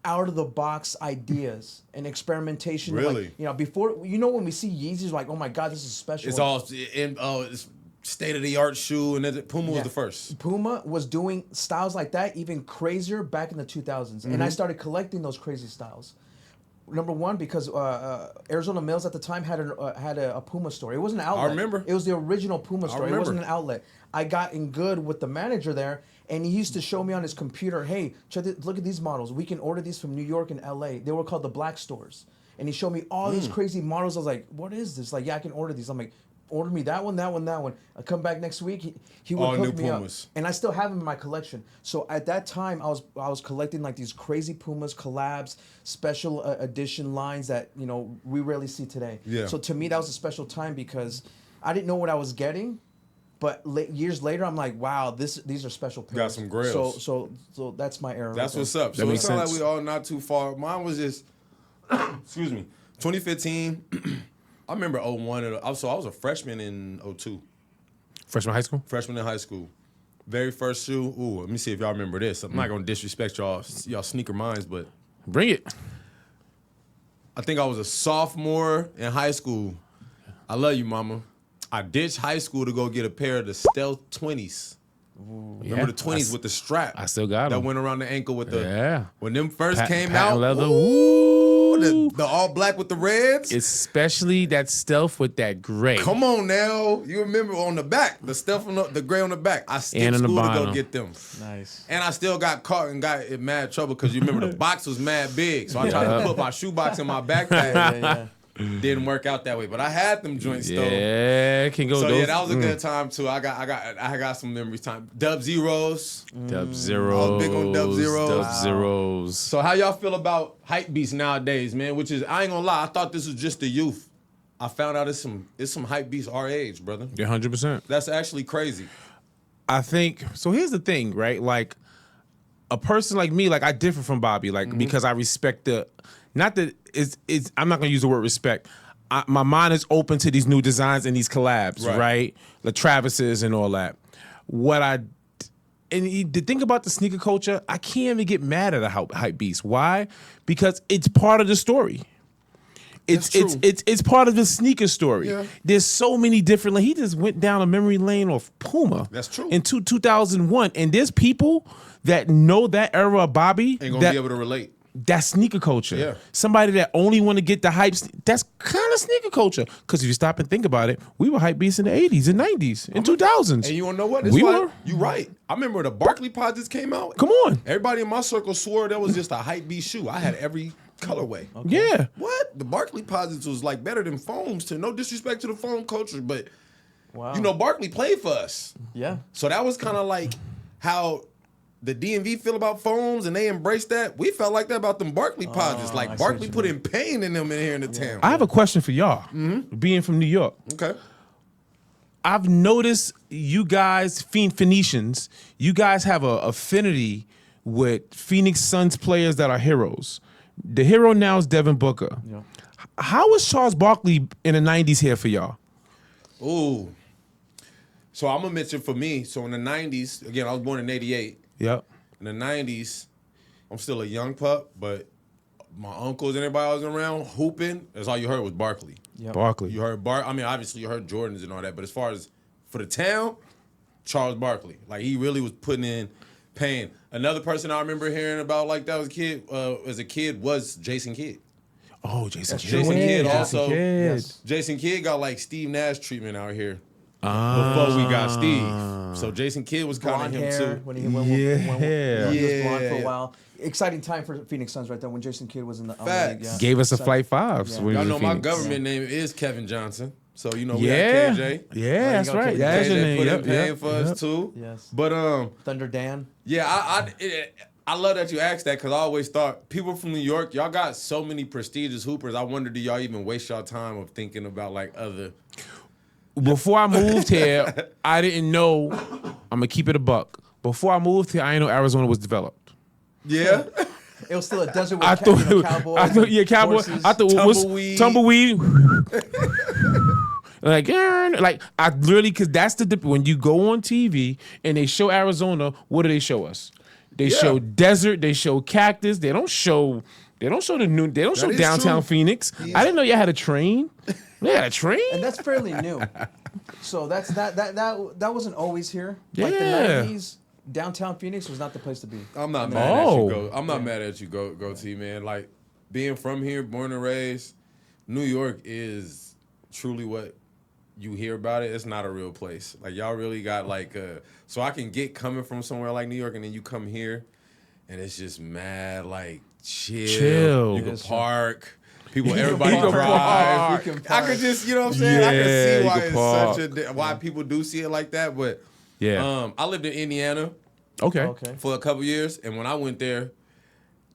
Speaker 2: out of the box ideas and experimentation.
Speaker 1: Really?
Speaker 2: Like, you know, before when we see Yeezys, like, oh my God, this is special.
Speaker 1: It's all in it's state of the art shoe, and then Puma was the first.
Speaker 2: Puma was doing styles like that even crazier back in the 2000s, and I started collecting those crazy styles. Number one, because Arizona Mills at the time had a Puma store. It wasn't an outlet.
Speaker 1: I remember.
Speaker 2: It was the original Puma store. It
Speaker 1: remember.
Speaker 2: wasn't an outlet. I got in good with the manager there, and he used to show me on his computer, hey, look at these models. We can order these from New York and LA. They were called the Black Stores. And he showed me all these crazy models. I was like, what is this? Like, yeah, I can order these. I'm like, order me that one, that one, that one. I come back next week, he would
Speaker 1: All
Speaker 2: hook
Speaker 1: new
Speaker 2: me
Speaker 1: Pumas.
Speaker 2: up. And I still have them in my collection. So at that time, I was collecting like these crazy Pumas collabs, special edition lines that we rarely see today.
Speaker 1: Yeah.
Speaker 2: So to me, that was a special time because I didn't know what I was getting, but years later, I'm like, wow, these are special pairs.
Speaker 1: Got some grails.
Speaker 2: So that's my era.
Speaker 1: That's
Speaker 2: right
Speaker 1: what's up.
Speaker 3: That
Speaker 1: So it
Speaker 3: makes
Speaker 1: sounds like
Speaker 3: sense.
Speaker 1: we all not too far. Mine was just, excuse me, 2015. I remember 01. So I was a freshman in 02.
Speaker 3: Freshman high school.
Speaker 1: Freshman in high school. Very first shoe. Ooh, let me see if y'all remember this. I'm not gonna disrespect y'all sneaker minds, but
Speaker 3: Bring it.
Speaker 1: I think I was a sophomore in high school. I love you, mama. I ditched high school to go get a pair of the Stealth 20s. Remember the 20s with the strap?
Speaker 3: I still got
Speaker 1: that
Speaker 3: them.
Speaker 1: went around the ankle with the.
Speaker 3: Yeah.
Speaker 1: When them first came
Speaker 3: Patent
Speaker 1: out,
Speaker 3: leather.
Speaker 1: ooh, the all black with the reds.
Speaker 3: Especially that stealth with that gray.
Speaker 1: Come on now, you remember on the back, the stuff on the gray on the back. I skipped
Speaker 3: And on the
Speaker 1: school to go
Speaker 3: bottom.
Speaker 1: get them.
Speaker 2: Nice.
Speaker 1: And I still got caught and got in mad trouble because you remember the box was mad big. So I tried to put my shoebox in my backpack.
Speaker 2: Yeah.
Speaker 1: didn't work out that way. But I had them joints though.
Speaker 3: Yeah, can go.
Speaker 1: So
Speaker 3: those,
Speaker 1: yeah, that was a good time too. I got some memories. Time Dub Zeros.
Speaker 3: Dub Zeros.
Speaker 1: I was big on Dub Zeros.
Speaker 3: Dub Zeros.
Speaker 1: So how y'all feel about hype beats nowadays, man? Which is, I ain't gonna lie, I thought this was just the youth. I found out it's some hype beats our age, brother.
Speaker 3: Yeah, 100%.
Speaker 1: That's actually crazy.
Speaker 3: I think so. Here's the thing, right? Like a person like me, like I differ from Bobby, like because I respect not that it's. I'm not gonna use the word respect. My mind is open to these new designs and these collabs, right? The Travises and all that. And the thing about the sneaker culture, I can't even get mad at a hype beast. Why? Because it's part of the story. It's part of the sneaker story.
Speaker 1: Yeah.
Speaker 3: There's so many different. Like, he just went down a memory lane of Puma.
Speaker 1: That's true.
Speaker 3: In 2001, and there's people that know that era of Bobby
Speaker 1: Ain't gonna be able to relate.
Speaker 3: That's sneaker culture.
Speaker 1: Yeah.
Speaker 3: Somebody that only want to get the hype. That's kind of sneaker culture. Because if you stop and think about it, we were hype beasts in the 80s and 90s and 2000s.
Speaker 1: And you wanna know what? You right. I remember the Barkley Pods came out.
Speaker 3: Come on.
Speaker 1: Everybody in my circle swore that was just a hype beast shoe. I had every colorway.
Speaker 3: Okay. Yeah.
Speaker 1: What? The Barkley Posits was like better than foams. To no disrespect to the foam culture, but
Speaker 2: Wow.
Speaker 1: you know, Barkley played for us.
Speaker 2: Yeah.
Speaker 1: So that was kind of like how the DMV feel about foams, and they embraced that. We felt like that about them Barkley Posits.
Speaker 2: I
Speaker 1: Like
Speaker 2: see
Speaker 1: Barkley
Speaker 2: what you
Speaker 1: put
Speaker 2: mean.
Speaker 1: in pain in them in here in the town.
Speaker 3: I have a question for y'all. Being from New York.
Speaker 1: Okay.
Speaker 3: I've noticed you guys, Phoenicians, you guys have a affinity with Phoenix Suns players that are heroes. The hero now is Devin Booker.
Speaker 2: Yeah.
Speaker 3: How was Charles Barkley in the 90s here for y'all?
Speaker 1: Ooh. So I'm gonna mention for me. So in the 90s, again, I was born in '88.
Speaker 3: Yep.
Speaker 1: In the 90s, I'm still a young pup, but my uncles and everybody I was around hooping, that's all you heard was Barkley.
Speaker 2: Yep.
Speaker 3: Barkley.
Speaker 1: You heard obviously you heard Jordans and all that, but as far as for the town, Charles Barkley. Like, he really was putting in pain. Another person I remember hearing about like that as a kid was Jason Kidd.
Speaker 3: Oh, Jason Kidd.
Speaker 1: Jason Kidd
Speaker 3: Jason
Speaker 1: also.
Speaker 3: Kidd.
Speaker 2: Yes.
Speaker 1: Jason Kidd got like Steve Nash treatment out here before we got Steve. So Jason Kidd was kind of
Speaker 2: Blonde
Speaker 1: him
Speaker 2: hair
Speaker 1: too.
Speaker 2: when he went,
Speaker 3: Yeah.
Speaker 2: he was blonde for a
Speaker 1: Yeah.
Speaker 2: while. Exciting time for Phoenix Suns right there when Jason Kidd was in the league.
Speaker 1: Facts.
Speaker 2: Yeah.
Speaker 3: Gave us a
Speaker 2: So-
Speaker 3: Flight 5.
Speaker 2: Yeah.
Speaker 3: when he
Speaker 1: Y'all
Speaker 3: was
Speaker 1: know
Speaker 3: in
Speaker 1: my
Speaker 3: Phoenix.
Speaker 1: government name is Kevin Johnson. So you know we
Speaker 3: Yeah.
Speaker 1: got KJ.
Speaker 3: Yeah, that's
Speaker 2: go,
Speaker 3: right.
Speaker 2: KJ.
Speaker 3: That's your
Speaker 1: KJ
Speaker 3: name.
Speaker 1: put in
Speaker 3: Yep,
Speaker 1: pain
Speaker 3: yep,
Speaker 1: for us
Speaker 3: yep.
Speaker 1: too.
Speaker 2: Yes.
Speaker 1: But
Speaker 2: Thunder Dan.
Speaker 1: yeah, I love that you asked that because I always thought people from New York, y'all got so many prestigious hoopers. I wonder, do y'all even waste y'all time of thinking about like other?
Speaker 3: Before I moved here, I didn't know. I'm gonna keep it a buck. Before I moved here, I didn't know Arizona was developed.
Speaker 1: Yeah.
Speaker 2: It was still a desert with
Speaker 3: I thought,
Speaker 2: cowboys.
Speaker 3: Cowboys.
Speaker 2: horses.
Speaker 3: I thought it was
Speaker 1: Tumbleweed.
Speaker 3: like I literally, because that's the when you go on TV and they show Arizona, what do they show us? They show desert. They show cactus. They don't show the new. They don't show
Speaker 1: is
Speaker 3: downtown
Speaker 1: true.
Speaker 3: Phoenix. I didn't know you had a train. They had a train.
Speaker 2: And that's fairly new. So that wasn't always here. Like the
Speaker 3: Yeah.
Speaker 2: 90s, downtown Phoenix was not the place to be.
Speaker 1: I'm not mad at
Speaker 3: Oh.
Speaker 1: you. I'm not mad at you. Go T, man. Like being from here, born and raised, New York is truly what you hear about it. It's not a real place. Like y'all really got like so I can get coming from somewhere like New York, and then you come here, and it's just mad like chill. You can
Speaker 2: Yes, sir.
Speaker 1: park. People, everybody
Speaker 2: park.
Speaker 1: drive.
Speaker 2: You can
Speaker 1: I
Speaker 2: park.
Speaker 1: could just, you know what I'm saying? I
Speaker 3: Yeah,
Speaker 1: can see
Speaker 3: you
Speaker 1: why
Speaker 3: can
Speaker 1: it's
Speaker 3: park.
Speaker 1: such a why people do see it like that. But
Speaker 3: Yeah.
Speaker 1: I lived in Indiana
Speaker 3: Okay.
Speaker 1: for a couple years, and when I went there,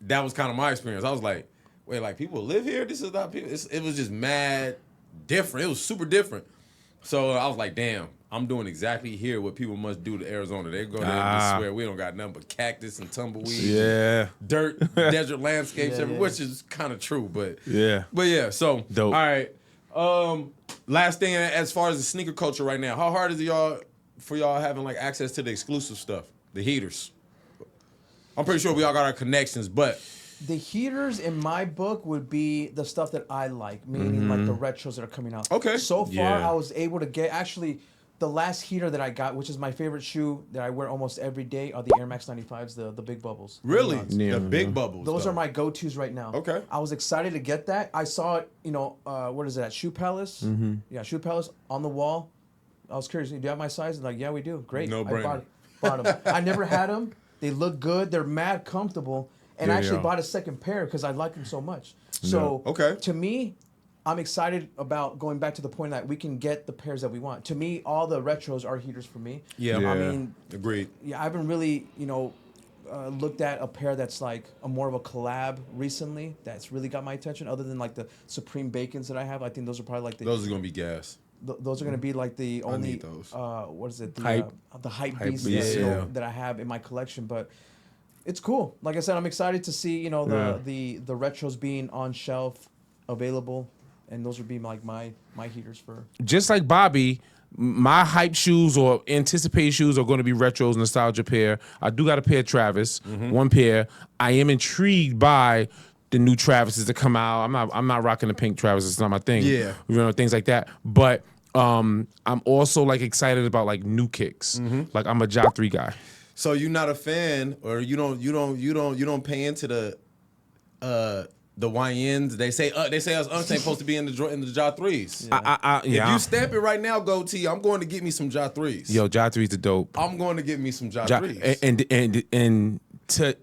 Speaker 1: that was kind of my experience. I was like, wait, like people live here? This is not people. It was just mad different. It was super different. So I was like, damn, I'm doing exactly here what people must do to Arizona. They go there and just swear we don't got nothing but cactus and tumbleweed,
Speaker 3: Yeah.
Speaker 1: dirt, desert landscapes,
Speaker 2: Yeah,
Speaker 1: everywhere,
Speaker 2: yeah.
Speaker 1: which is kind of true. But
Speaker 3: Yeah.
Speaker 1: yeah. So
Speaker 3: Dope.
Speaker 1: all right. Last thing, as far as the sneaker culture right now, how hard is it for y'all having like access to the exclusive stuff, the heaters? I'm pretty sure we all got our connections, but
Speaker 2: The heaters in my book would be the stuff that I like, meaning like the retros that are coming out.
Speaker 1: Okay.
Speaker 2: So far,
Speaker 3: Yeah.
Speaker 2: I was able to get actually the last heater that I got, which is my favorite shoe that I wear almost every day, are the Air Max 95s, the big bubbles.
Speaker 1: really,
Speaker 3: Yeah.
Speaker 1: the big bubbles.
Speaker 2: Those
Speaker 1: though.
Speaker 2: are my go-tos right now.
Speaker 1: Okay.
Speaker 2: I was excited to get that. I saw it, what is it, at Shoe Palace? Mm-hmm. Yeah, Shoe Palace on the wall. I was curious, do you have my size? And like, yeah, we do. Great.
Speaker 1: No
Speaker 2: I
Speaker 1: brainer.
Speaker 2: bought them. I never had them. They look good. They're mad comfortable. And
Speaker 3: Yeah,
Speaker 2: I
Speaker 3: they
Speaker 2: actually
Speaker 3: are.
Speaker 2: bought a second pair because I like them so much. So
Speaker 1: Okay.
Speaker 2: to me, I'm excited about going back to the point that we can get the pairs that we want. To me, all the retros are heaters for me.
Speaker 1: Yeah.
Speaker 3: Yeah.
Speaker 2: I mean,
Speaker 1: Agreed.
Speaker 2: yeah, I haven't really, looked at a pair that's like more of a collab recently that's really got my attention, other than like the Supreme Bacons that I have. I think those are probably like
Speaker 1: Those are gonna be gas.
Speaker 2: those are gonna be like the only
Speaker 1: need those.
Speaker 2: What is it? The hype beast
Speaker 3: beast,
Speaker 1: yeah.
Speaker 2: that I have in my collection. But it's cool. Like I said, I'm excited to see the retros being on shelf, available, and those would be like my heaters for.
Speaker 3: Just like Bobby, my hype shoes or anticipated shoes are going to be retros, nostalgia pair. I do got a pair of Travis, one pair. I am intrigued by the new Travises that come out. I'm not rocking the pink Travis. It's not my thing.
Speaker 1: Yeah.
Speaker 3: Things like that. But I'm also like excited about like new kicks. Like I'm a Ja 3 guy.
Speaker 1: So you're not a fan, or you don't pay into the YNs. They say us ain't supposed to be in the Ja 3s.
Speaker 3: Yeah.
Speaker 1: If you stamp it right now, Gotee, I'm going to get me some Ja 3s.
Speaker 3: Yo, Ja 3's the dope.
Speaker 1: I'm going to get me some Ja 3s.
Speaker 3: And to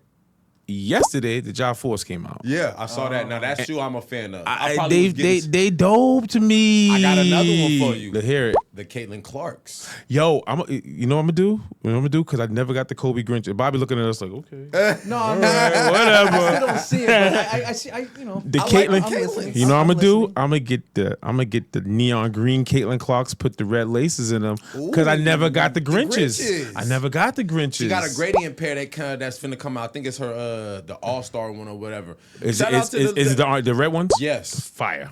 Speaker 3: yesterday, the Ja 4s came out.
Speaker 1: Yeah, I saw that. Now that shoe I'm a fan of.
Speaker 3: They dope to me.
Speaker 1: I got another one for you.
Speaker 3: To hear it.
Speaker 1: The Caitlin Clarks.
Speaker 3: Yo, you know what I'm gonna do? You know what I'm gonna do? Because I never got the Kobe Grinch. Bobby looking at us like, okay.
Speaker 2: No, I'm
Speaker 3: whatever.
Speaker 2: I still don't see it, but I see.
Speaker 3: The
Speaker 2: I
Speaker 3: Caitlin,
Speaker 2: I'm listening.
Speaker 3: you know what I'm gonna do?
Speaker 2: listening.
Speaker 3: I'm gonna get the neon green Caitlin Clarks, put the red laces in them, because I
Speaker 1: Ooh,
Speaker 3: never got the
Speaker 1: the
Speaker 3: Grinches.
Speaker 1: Grinches.
Speaker 3: I never got the Grinches.
Speaker 1: She got a gradient pair that's finna come out. I think it's her the All-Star one or whatever.
Speaker 3: Is
Speaker 1: Shout out to
Speaker 3: it the red ones?
Speaker 1: Yes.
Speaker 3: Fire.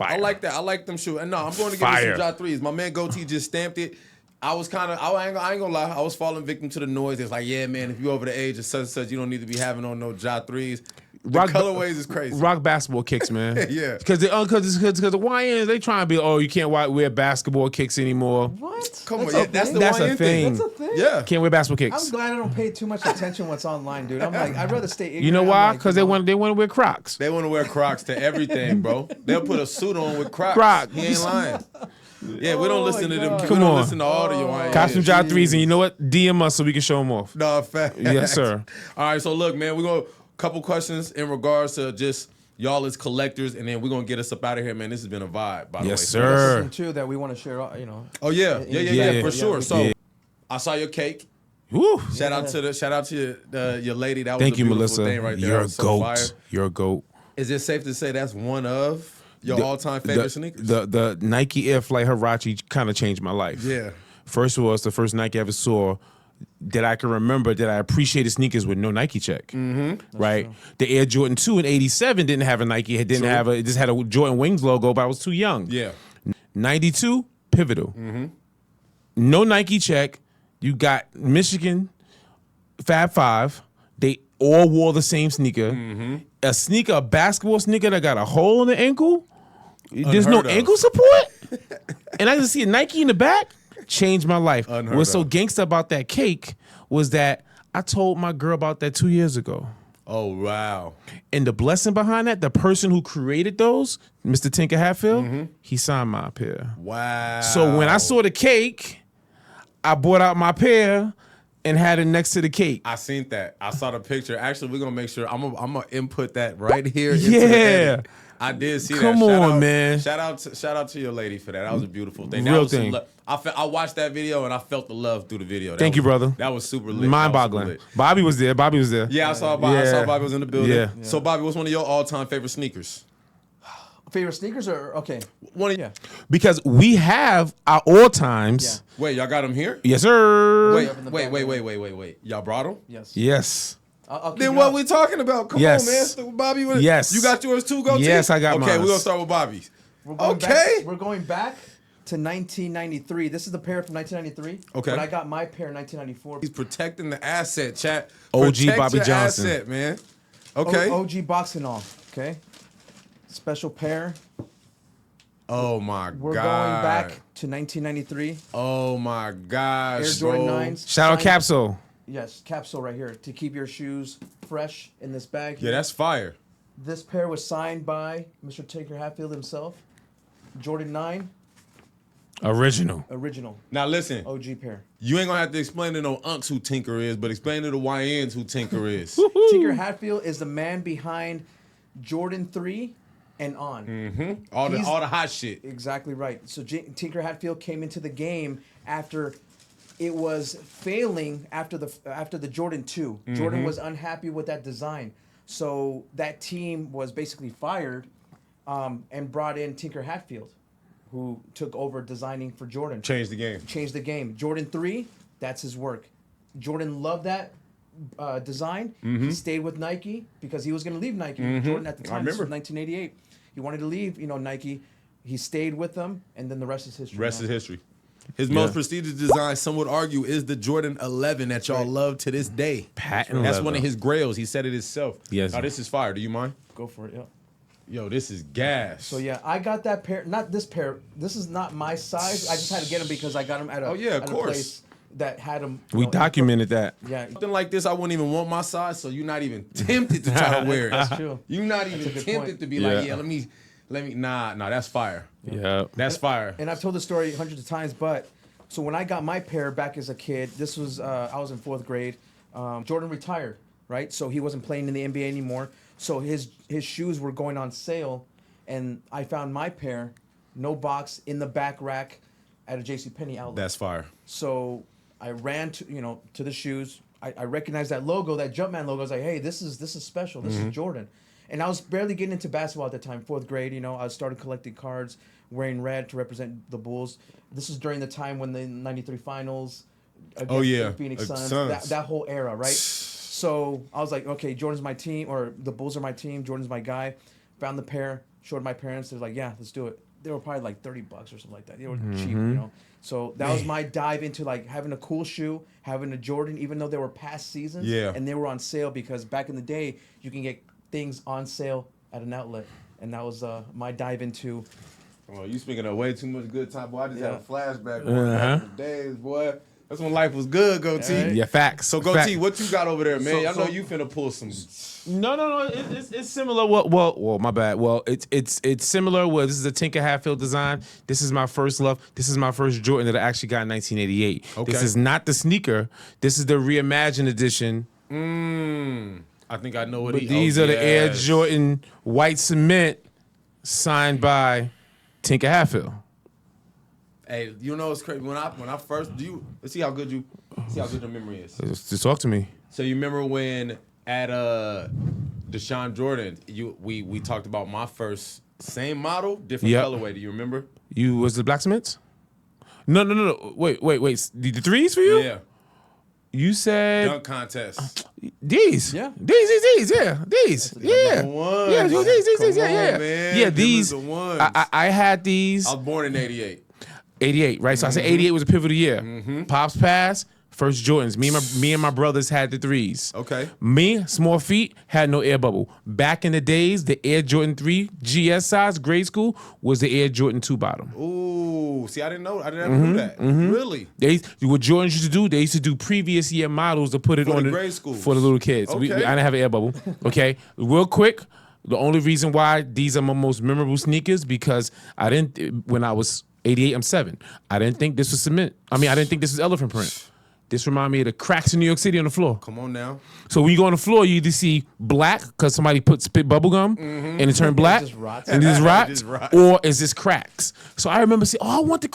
Speaker 1: I like that. I like them shoes. And no, I'm going to get me some Ja 3s. My man Gotee just stamped it. I was I ain't gonna lie, I was falling victim to the noise. It's like, yeah, man, if you over the age of such and such, you don't need to be having on no Ja 3s. The colorways is crazy.
Speaker 3: Rock basketball kicks, man.
Speaker 1: Yeah.
Speaker 3: Because the YNs, they trying to be, you can't wear basketball kicks anymore.
Speaker 2: What?
Speaker 1: Come on,
Speaker 2: That's
Speaker 1: yeah,
Speaker 2: a
Speaker 1: that's the
Speaker 2: thing?
Speaker 3: That's a
Speaker 1: YN thing.
Speaker 3: thing.
Speaker 2: That's a thing.
Speaker 1: Yeah.
Speaker 3: Can't wear basketball kicks.
Speaker 2: I'm glad I don't pay too much attention what's online, dude. I'm like, I'd rather stay ignorant.
Speaker 3: You know
Speaker 2: I'm
Speaker 3: why?
Speaker 2: like,
Speaker 3: Because they want to wear Crocs.
Speaker 1: They want to wear Crocs to everything, bro. They'll put a suit on with Crocs.
Speaker 3: Crocs.
Speaker 1: He ain't lying. Yeah, we don't
Speaker 2: Oh
Speaker 1: listen
Speaker 2: my
Speaker 1: to them.
Speaker 2: God.
Speaker 1: We
Speaker 3: Come
Speaker 1: don't
Speaker 3: on.
Speaker 1: listen to all the YNs.
Speaker 3: Got some Ja 3s, and you know what? DM us so we can show them off.
Speaker 1: No, fact.
Speaker 3: Yes, sir.
Speaker 1: All right, so look, man, we're going to couple questions in regards to just y'all as collectors, and then we're going to get us up out of here, man. This has been a vibe, by the way.
Speaker 3: Yes,
Speaker 1: So-
Speaker 3: sir.
Speaker 2: Something too that we want to share.
Speaker 1: Oh, yeah. Yeah, for sure. So
Speaker 3: Yeah.
Speaker 1: I saw your cake.
Speaker 3: Woo.
Speaker 1: Shout out to your lady. That was
Speaker 3: Thank
Speaker 1: a
Speaker 3: you,
Speaker 1: beautiful
Speaker 3: Melissa.
Speaker 1: thing right there.
Speaker 3: You're
Speaker 1: That
Speaker 3: a
Speaker 1: was so
Speaker 3: goat.
Speaker 1: fire.
Speaker 3: You're a goat.
Speaker 1: Is it safe to say that's one of your all-time favorite sneakers?
Speaker 3: The Nike Air Flight Huarache kind of changed my life.
Speaker 1: Yeah.
Speaker 3: First of all, it's the first Nike I ever saw that I can remember that I appreciated sneakers with no Nike check. Mm-hmm. Right? The Air Jordan 2 in '87 didn't have a Nike. It didn't have it just had a Jordan Wings logo, but I was too young.
Speaker 1: Yeah.
Speaker 3: 92, pivotal. Mm-hmm. No Nike check. You got Michigan Fab Five. They all wore the same sneaker. Mm-hmm. A basketball sneaker that got a hole in the ankle. There's no
Speaker 1: Unheard of.
Speaker 3: ankle support. And I just see a Nike in the back. Changed my life.
Speaker 1: Unheard
Speaker 3: What's so
Speaker 1: of.
Speaker 3: gangsta about that cake was that I told my girl about that 2 years ago.
Speaker 1: Oh, wow.
Speaker 3: And the blessing behind that, the person who created those, Mr. Tinker Hatfield, he signed my pair.
Speaker 1: Wow.
Speaker 3: So when I saw the cake, I brought out my pair and had it next to the cake.
Speaker 1: I seen that. I saw the picture. Actually, we're gonna make sure I'm gonna input that right here. Into
Speaker 3: Yeah.
Speaker 1: the edit. I did see
Speaker 3: Come
Speaker 1: that.
Speaker 3: on, man.
Speaker 1: Shout out to your lady for that. That was a beautiful thing. That
Speaker 3: Real
Speaker 1: was some
Speaker 3: thing.
Speaker 1: I watched that video and I felt the love through the video.
Speaker 3: Thank you, brother.
Speaker 1: That was super lit.
Speaker 3: Mind-boggling.
Speaker 1: That was super lit.
Speaker 3: Bobby was there.
Speaker 1: Yeah, I saw Bobby. I saw Bobby was in the building.
Speaker 3: Yeah.
Speaker 1: So Bobby, what's one of your all-time favorite sneakers?
Speaker 2: Favorite sneakers or okay?
Speaker 1: One of
Speaker 2: Yeah.
Speaker 3: Because we have our all times.
Speaker 1: Wait, y'all got them here?
Speaker 3: Yes, sir.
Speaker 1: Wait. Y'all brought them?
Speaker 2: Yes.
Speaker 3: Yes.
Speaker 2: I'll keep
Speaker 1: Then
Speaker 2: it
Speaker 1: what
Speaker 2: up.
Speaker 1: we talking about? Come
Speaker 3: Yes.
Speaker 1: on, man. So Bobby,
Speaker 3: Yes.
Speaker 1: You got yours too, Gotee?
Speaker 3: Yes, I got
Speaker 1: Okay,
Speaker 3: mine.
Speaker 1: we're gonna start with Bobby's.
Speaker 2: We're going
Speaker 1: Okay.
Speaker 2: back- we're going back to 1993. This is the pair from 1993.
Speaker 1: Okay.
Speaker 2: But I got my pair in 1994.
Speaker 1: He's protecting the asset, chat.
Speaker 3: OG
Speaker 1: Protect
Speaker 3: Bobby
Speaker 1: your
Speaker 3: Johnson.
Speaker 1: asset, man. Okay.
Speaker 2: OG boxing all. Okay. Special pair.
Speaker 1: Oh my
Speaker 2: We're
Speaker 1: god.
Speaker 2: going back to 1993.
Speaker 1: Oh my gosh.
Speaker 2: Air Jordan
Speaker 1: bro.
Speaker 2: 9s.
Speaker 3: Shout out
Speaker 2: signed-
Speaker 3: Capsule.
Speaker 2: Yes, capsule right here to keep your shoes fresh in this bag.
Speaker 1: Yeah, that's fire.
Speaker 2: This pair was signed by Mr. Tinker Hatfield himself. Jordan 9,
Speaker 3: Original.
Speaker 2: original.
Speaker 1: Now listen,
Speaker 2: OG pair.
Speaker 1: you ain't gonna have to explain to no unks who Tinker is, but explain to the YNs who Tinker is.
Speaker 2: Tinker Hatfield is the man behind Jordan 3 and on.
Speaker 1: All the hot shit.
Speaker 2: Exactly right. So Tinker Hatfield came into the game after it was failing after the Jordan 2. Jordan was unhappy with that design. So that team was basically fired and brought in Tinker Hatfield, who took over designing for Jordan.
Speaker 1: Changed the game.
Speaker 2: Changed the game. Jordan 3, that's his work. Jordan loved that design. He stayed with Nike because he was going to leave Nike. Jordan at the time, this was 1988. He wanted to leave, Nike. He stayed with them, and then the rest is history.
Speaker 1: Rest is history. His most prestigious design, some would argue, is the Jordan 11 that y'all love to this day.
Speaker 3: Patent
Speaker 1: That's
Speaker 3: leather.
Speaker 1: one of his grails. He said it himself.
Speaker 3: Yes.
Speaker 1: Oh, this is fire. Do you mind?
Speaker 2: Go for it, yeah.
Speaker 1: Yo, this is gas.
Speaker 2: So yeah, I got that pair. Not this pair. This is not my size. I just had to get them because I got them at a,
Speaker 1: of course.
Speaker 2: a place that had them.
Speaker 3: We documented that.
Speaker 2: Yeah,
Speaker 1: Something like this, I wouldn't even want my size, so you're not even tempted to try to wear it.
Speaker 2: that's true.
Speaker 1: You're not even
Speaker 2: good
Speaker 1: tempted
Speaker 2: point.
Speaker 1: to be
Speaker 3: Yeah.
Speaker 1: like, let me, nah, that's fire.
Speaker 3: Yeah.
Speaker 1: That's fire.
Speaker 2: And I've told the story hundreds of times, but so when I got my pair back as a kid, this was I was in 4th grade. Jordan retired, right? So he wasn't playing in the NBA anymore. So his shoes were going on sale, and I found my pair, no box, in the back rack at a JCPenney outlet.
Speaker 1: That's fire.
Speaker 2: So I ran to to the shoes. I recognized that logo, that Jumpman logo. I was like, hey, this is special. This is Jordan. And I was barely getting into basketball at the time, 4th grade. I started collecting cards, wearing red to represent the Bulls. This was during the time when the '93 finals against the Phoenix Suns. That whole era, right? So I was like, okay, Jordan's my team, or the Bulls are my team. Jordan's my guy. Found the pair, showed my parents. They're like, yeah, let's do it. They were probably like $30 or something like that. They were cheap, So that was my dive into like having a cool shoe, having a Jordan, even though they were past seasons.
Speaker 1: Yeah.
Speaker 2: And they were on sale because back in the day, you can get things on sale at an outlet. And that was my dive into.
Speaker 1: Well, you speaking of way too much good time, boy. I just had a flashback
Speaker 3: Uh-huh.
Speaker 1: back in the days, boy. That's when life was good, Gotee.
Speaker 3: Yeah, facts.
Speaker 1: So, Gotee, what you got over there, man? I know
Speaker 2: So-
Speaker 1: you finna pull some.
Speaker 3: No. It's similar. Well, my bad. Well, it's similar. Well, this is a Tinker Hatfield design. This is my first love. This is my first Jordan that I actually got in 1988.
Speaker 1: Okay.
Speaker 3: This is not the sneaker. This is the reimagined edition.
Speaker 1: I think I know what
Speaker 3: But these are the Air Jordan white cement signed by Tinker Hatfield.
Speaker 1: Hey, it's crazy. When I first let's see how good your memory is.
Speaker 3: Just talk to me.
Speaker 1: So you remember when at Deshaun Jordan, we talked about my first same model, different
Speaker 3: Yep.
Speaker 1: colorway. Do you remember?
Speaker 3: You was the black cements? No. Wait. The threes for you?
Speaker 1: Yeah.
Speaker 3: You said
Speaker 1: Dunk contest.
Speaker 3: these.
Speaker 2: Yeah.
Speaker 3: These. Yeah. These. Yeah.
Speaker 1: number one.
Speaker 3: Yeah. These.
Speaker 1: Come
Speaker 3: Yeah.
Speaker 1: on,
Speaker 3: Yeah.
Speaker 1: man.
Speaker 3: Yeah.
Speaker 1: Them
Speaker 3: These.
Speaker 1: is the ones.
Speaker 3: I had these.
Speaker 1: I was born in '88.
Speaker 3: 88, right? So I said 88 was a pivotal year. Pops passed. First Jordans. Me and my brothers had the threes.
Speaker 1: Okay.
Speaker 3: Me, small feet, had no air bubble. Back in the days, the Air Jordan 3 GS size, grade school, was the Air Jordan 2 bottom.
Speaker 1: Ooh, see, I didn't know. I didn't know that. Really?
Speaker 3: What Jordans used to do, they used to do previous year models to put it
Speaker 1: For
Speaker 3: on
Speaker 1: the grade schools.
Speaker 3: for the little kids.
Speaker 1: Okay.
Speaker 3: I didn't have an air bubble. Okay, real quick. The only reason why these are my most memorable sneakers because when I was 88, I'm 7. I didn't think this was cement. I didn't think this was elephant print. This remind me of the cracks in New York City on the floor.
Speaker 1: Come on now.
Speaker 3: So when you go on the floor, you either see black because somebody spit bubble gum and it turned black,
Speaker 2: just rots.
Speaker 3: and it just
Speaker 1: It
Speaker 3: rots,
Speaker 1: just rots.
Speaker 3: or is this cracks? So I remember saying, "Oh, I want the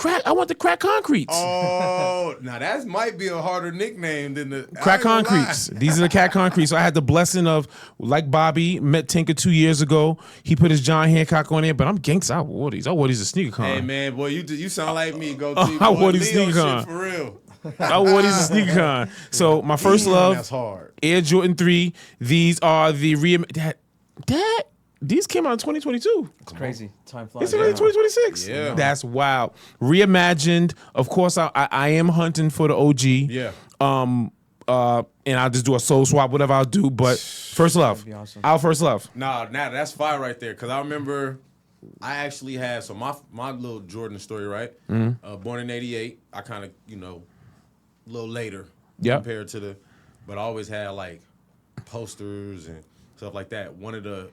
Speaker 3: crack concretes,
Speaker 1: Oh, now that might be a harder nickname than the
Speaker 3: crack
Speaker 1: I ain't gonna lie.
Speaker 3: concretes." These are the crack concretes. So I had the blessing of, like Bobby met Tinker 2 years ago. He put his John Hancock on there, but I'm gangsta. I wore these. I wore these at SneakerCon.
Speaker 1: Hey man, boy, you sound like me. Gotee.
Speaker 3: I
Speaker 1: Boy,
Speaker 3: wore these
Speaker 1: Leo
Speaker 3: sneakers
Speaker 1: shit
Speaker 3: on.
Speaker 1: for real.
Speaker 3: I wore these at SneakerCon. So my first
Speaker 1: Damn,
Speaker 3: love,
Speaker 1: That's hard.
Speaker 3: Air Jordan 3. These are the these came out in 2022.
Speaker 2: It's crazy. Time flies.
Speaker 3: It's already 2026.
Speaker 1: Yeah.
Speaker 3: That's wild. Reimagined. Of course, I am hunting for the OG.
Speaker 1: Yeah.
Speaker 3: And I'll just do a soul swap, whatever I'll do. But first love.
Speaker 2: be awesome.
Speaker 3: Our first love.
Speaker 1: Nah, that's fire right there. Cause I remember I actually had my little Jordan story, right? Born in '88. I kind of a little later
Speaker 3: Yep.
Speaker 1: compared to but I always had like posters and stuff like that. One of the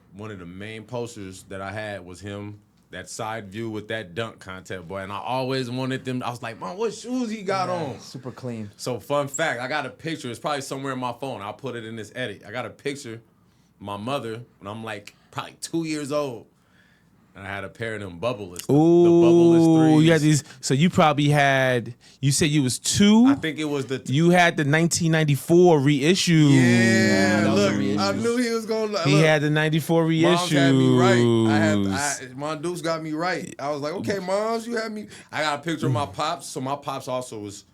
Speaker 1: main posters that I had was him, that side view with that dunk contest, boy. And I always wanted them. I was like, Mom, what shoes he got on?
Speaker 2: Super clean.
Speaker 1: So fun fact, I got a picture. It's probably somewhere in my phone. I'll put it in this edit. I got a picture of my mother when I'm like probably 2 years old. And I had a pair of them bubbleless.
Speaker 3: Ooh,
Speaker 1: the bubbleless threes.
Speaker 3: you had these. So you probably had. You said you was 2.
Speaker 1: I think it was the.
Speaker 3: You had the 1994 reissue.
Speaker 1: Yeah,
Speaker 2: that was
Speaker 1: look,
Speaker 2: a reissue.
Speaker 1: I knew he was gonna.
Speaker 3: He had the 94 reissue.
Speaker 1: Moms had me right. Monduce got me right. I was like, okay, Moms, you had me. I got a picture of my pops. So my pops was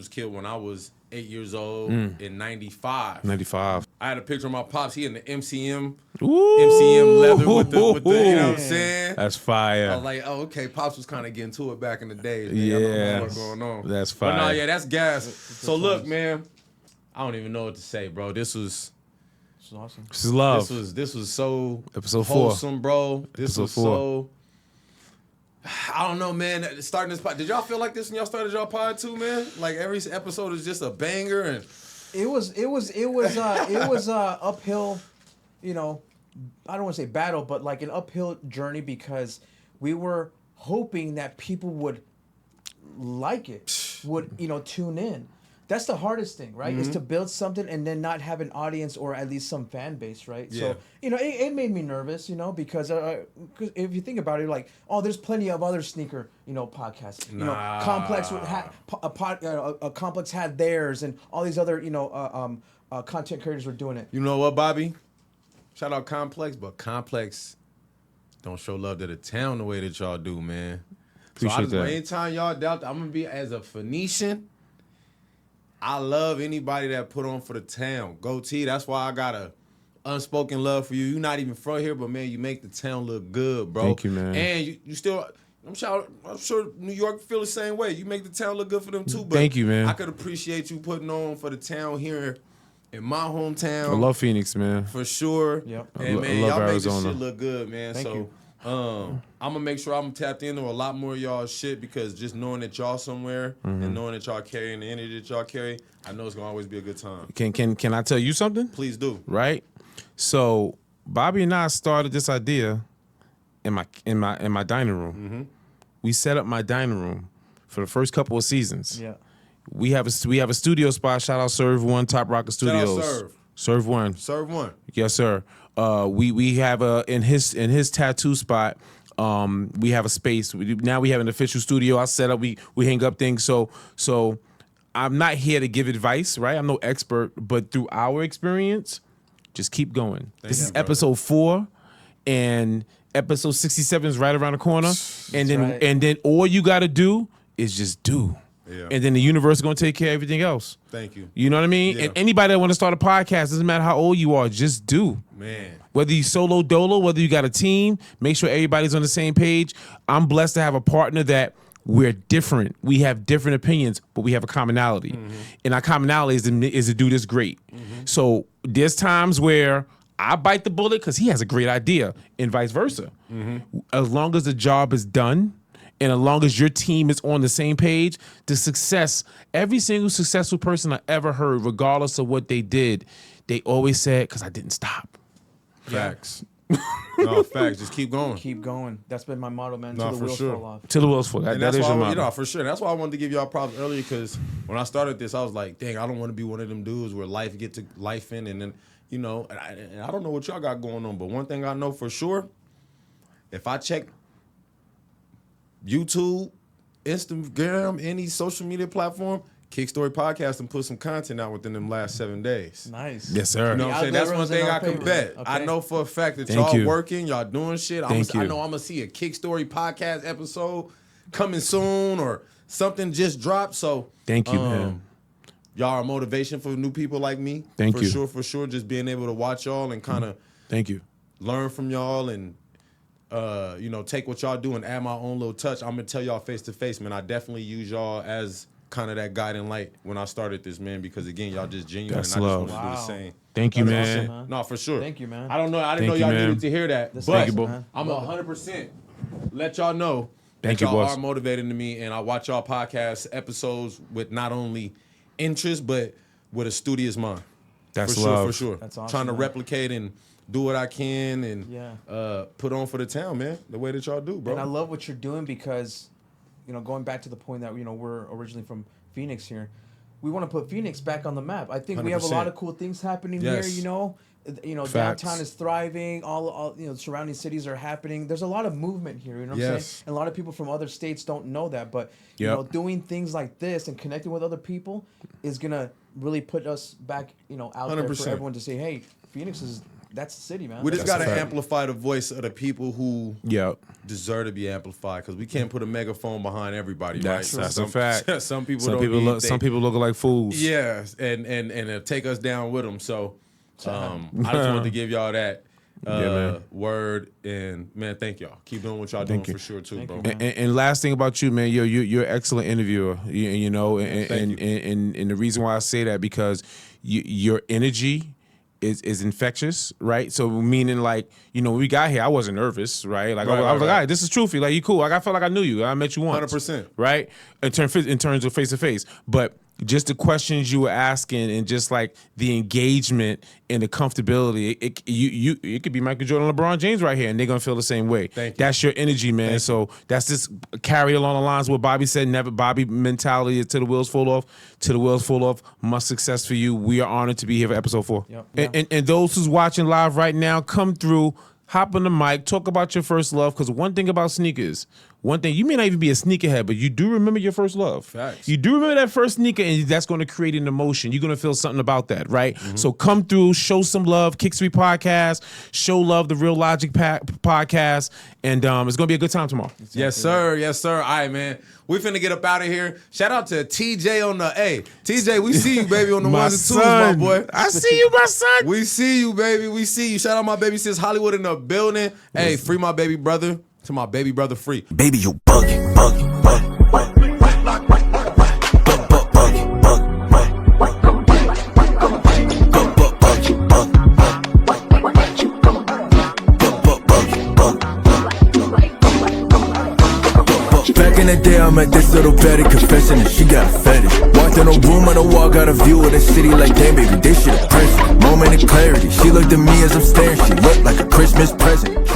Speaker 1: killed when I was 8 years old in 95.
Speaker 3: 95.
Speaker 1: I had a picture of my pops. He in the MCM
Speaker 3: Ooh.
Speaker 1: leather with the you know what I'm saying?
Speaker 3: That's fire.
Speaker 1: I was like, oh, okay, Pops was kind of getting to it back in the days.
Speaker 3: Yeah.
Speaker 1: What's going on.
Speaker 3: That's
Speaker 1: But
Speaker 3: fire.
Speaker 1: no, yeah, that's gas. So look, man, I don't even know what to say, bro. This was
Speaker 2: awesome.
Speaker 3: This is love.
Speaker 1: This was so
Speaker 3: Episode 4.
Speaker 1: wholesome, bro. This
Speaker 3: Episode
Speaker 1: was
Speaker 3: 4.
Speaker 1: so. I don't know, man. Starting this pod, did y'all feel like this when y'all started y'all pod too, man? Like every episode is just a banger, and
Speaker 2: It was uphill, you know, I don't want to say battle, but like an uphill journey because we were hoping that people would like it, would, you know, tune in. That's the hardest thing, right? Is to build something and then not have an audience or at least some fan base, right?
Speaker 1: Yeah.
Speaker 2: So, you know, it made me nervous, you know, because if you think about it, like, oh, there's plenty of other sneaker, you know, podcasts. You know, Complex had Complex had theirs, and all these other, you know, content creators were doing it.
Speaker 1: you know what, Bobby? Shout out Complex, but Complex don't show love to the town the way that y'all do, man.
Speaker 3: Appreciate that.
Speaker 1: Anytime y'all doubt, I'm gonna be as a Phoenician. I love anybody that put on for the town. Gotee, that's why I got a unspoken love for you. You're not even from here, but man, you make the town look good, bro.
Speaker 3: Thank you, man.
Speaker 1: And you still, I'm sure New York feel the same way. You make the town look good for them too. But
Speaker 3: Thank you, man.
Speaker 1: I could appreciate you putting on for the town here in my hometown.
Speaker 3: I love Phoenix, man.
Speaker 1: For sure.
Speaker 2: Yep.
Speaker 1: And man,
Speaker 3: I love
Speaker 1: y'all make
Speaker 3: Arizona.
Speaker 1: this shit look good, man.
Speaker 2: Thank you.
Speaker 1: I'm gonna make sure I'm tapped into a lot more of y'all shit because just knowing that y'all somewhere and knowing that y'all carrying the energy that y'all carry, I know it's gonna always be a good time.
Speaker 3: Can I tell you something?
Speaker 1: Please do.
Speaker 3: Right? So Bobby and I started this idea in my dining room. We set up my dining room for the first couple of seasons.
Speaker 2: Yeah.
Speaker 3: We have a studio spot. Shout out Serve One, Top Rocket
Speaker 1: Shout out
Speaker 3: Studios.
Speaker 1: Serve.
Speaker 3: Serve One.
Speaker 1: Serve one.
Speaker 3: Yes, sir. We have in his tattoo spot. We have a space. Now we have an official studio. I set up. We hang up things. So I'm not here to give advice, right? I'm no expert, but through our experience, just keep going. This is
Speaker 1: brother.
Speaker 3: episode 4, and episode 67 is right around the corner. And then all you got to do is just do.
Speaker 1: Yeah.
Speaker 3: And then the universe is going to take care of everything else.
Speaker 1: Thank you.
Speaker 3: You know what I mean?
Speaker 1: Yeah.
Speaker 3: And anybody that want to start a podcast, doesn't matter how old you are, just do.
Speaker 1: Man.
Speaker 3: Whether you solo dolo, whether you got a team, make sure everybody's on the same page. I'm blessed to have a partner that we're different. We have different opinions, but we have a commonality. And our commonality is to do this great. So there's times where I bite the bullet because he has a great idea and vice versa. As long as the job is done, and as long as your team is on the same page, the success, every single successful person I ever heard, regardless of what they did, they always said, because I didn't stop.
Speaker 1: Facts. No, facts. Just keep going.
Speaker 2: Keep going. That's been my motto, man.
Speaker 1: No,
Speaker 2: Till the
Speaker 1: for
Speaker 2: wheels
Speaker 1: sure.
Speaker 2: fall off.
Speaker 3: Till the wheels fall.
Speaker 1: And
Speaker 3: That
Speaker 1: that's
Speaker 3: is
Speaker 1: why
Speaker 3: your
Speaker 1: I,
Speaker 3: motto.
Speaker 1: for sure. That's why I wanted to give y'all props earlier because when I started this, I was like, dang, I don't want to be one of them dudes where life get to life in and then, you know, and I don't know what y'all got going on, but one thing I know for sure, if I check YouTube, Instagram, any social media platform, KickStory Podcast and put some content out within them last 7 days.
Speaker 2: Nice.
Speaker 3: Yes, sir.
Speaker 1: You know what I'm saying? That's one
Speaker 2: algorithms in
Speaker 1: thing
Speaker 2: our
Speaker 1: I can
Speaker 2: favor.
Speaker 1: bet.
Speaker 2: Okay.
Speaker 1: I know for a fact that
Speaker 3: Thank
Speaker 1: y'all
Speaker 3: you.
Speaker 1: working, y'all doing shit.
Speaker 3: Thank
Speaker 1: I
Speaker 3: you.
Speaker 1: know I'm gonna see a KickStory podcast episode coming soon or something just dropped. So
Speaker 3: Thank you, man.
Speaker 1: y'all are motivation for new people like me.
Speaker 3: Thank you.
Speaker 1: For sure. Just being able to watch y'all and kind of
Speaker 3: Thank you.
Speaker 1: learn from y'all and you know, take what y'all do and add my own little touch. I'm gonna tell y'all face to face, man. I definitely use y'all as kind of that guiding light when I started this, man, because again, y'all just genuine
Speaker 3: That's
Speaker 1: and I
Speaker 3: love.
Speaker 1: just want to do the
Speaker 2: Wow.
Speaker 1: same.
Speaker 3: Thank you,
Speaker 2: That's
Speaker 3: man.
Speaker 2: awesome, man.
Speaker 1: No, for sure.
Speaker 2: Thank you, man.
Speaker 1: I didn't
Speaker 3: Thank
Speaker 1: know
Speaker 3: you,
Speaker 1: y'all
Speaker 3: man.
Speaker 1: needed to hear that.
Speaker 2: That's
Speaker 1: But
Speaker 3: Thank you, bro.
Speaker 2: man.
Speaker 1: I'm 100% let y'all know
Speaker 3: Thank
Speaker 1: that
Speaker 3: you,
Speaker 1: y'all
Speaker 3: boss.
Speaker 1: are motivating to me, and I watch y'all podcast episodes with not only interest but with a studious mind.
Speaker 3: That's
Speaker 1: for
Speaker 3: love.
Speaker 1: sure, for sure.
Speaker 2: That's awesome,
Speaker 1: Trying to
Speaker 2: man.
Speaker 1: replicate and do what I can and
Speaker 2: Yeah.
Speaker 1: put on for the town, man. The way that y'all do, bro.
Speaker 2: And I love what you're doing because, you know, going back to the point that, you know, we're originally from Phoenix here, we want to put Phoenix back on the map. I think we have a lot of cool things happening here. You know,
Speaker 3: Facts.
Speaker 2: downtown is thriving. All surrounding cities are happening. There's a lot of movement here. You know what I'm saying? And a lot of people from other states don't know that, but you know, doing things like this and connecting with other people is gonna really put us back, out 100%. There for everyone to say, hey, Phoenix that's the city, man.
Speaker 1: We just got to amplify the voice of the people who deserve to be amplified, because we can't put a megaphone behind everybody.
Speaker 3: That's
Speaker 1: a
Speaker 3: fact.
Speaker 1: Some people look
Speaker 3: like fools.
Speaker 1: Yeah, and take us down with them. So I just wanted to give y'all that word, and man, thank y'all. Keep doing what y'all doing for sure too, bro.
Speaker 3: And last thing about you, man, you're an excellent interviewer. You know, and the reason why I say that, because your energy is infectious, right? So meaning, like, when we got here, I wasn't nervous, right? Like I was like, all right, this is Truthful. Like, you cool. Like, I felt like I knew you. I met you once. 100%. Right? In terms of face to face. But just the questions you were asking, and just like the engagement and the comfortability, it could be Michael Jordan, LeBron James right here, and they're gonna feel the same way. That's your energy, man. So that's just carry along the lines of what Bobby said. Never Bobby mentality is till the wheels fall off. Till the wheels fall off. Much success for you. We are honored to be here for episode 4. And those who's watching live right now, come through. Hop on the mic, talk about your first love, because one thing about sneakers, you may not even be a sneakerhead, but you do remember your first love.
Speaker 1: Facts.
Speaker 3: You do remember that first sneaker, and that's going to create an emotion. You're going to feel something about that, right? So come through, show some love, KickStory Podcast, show love, the Real Logic Podcast, and it's going to be a good time tomorrow.
Speaker 1: Yes, sir. Yes, sir. All right, man. We finna get up out of here. Shout out to TJ on the TJ, we see you, baby, on the ones and twos, my boy.
Speaker 3: I see you, my son.
Speaker 1: We see you, baby. We see you. Shout out my baby sis Hollywood in the building. Hey, free my baby brother. To my baby brother free.
Speaker 5: Baby, you bugging, bugging, bugging. Back in the day, I met this little baddie confessing that she got a fetish. Walked in a room on the wall, got a view of the city like, damn, baby, this shit impressive. Moment of clarity, she looked at me as I'm staring. She looked like a Christmas present.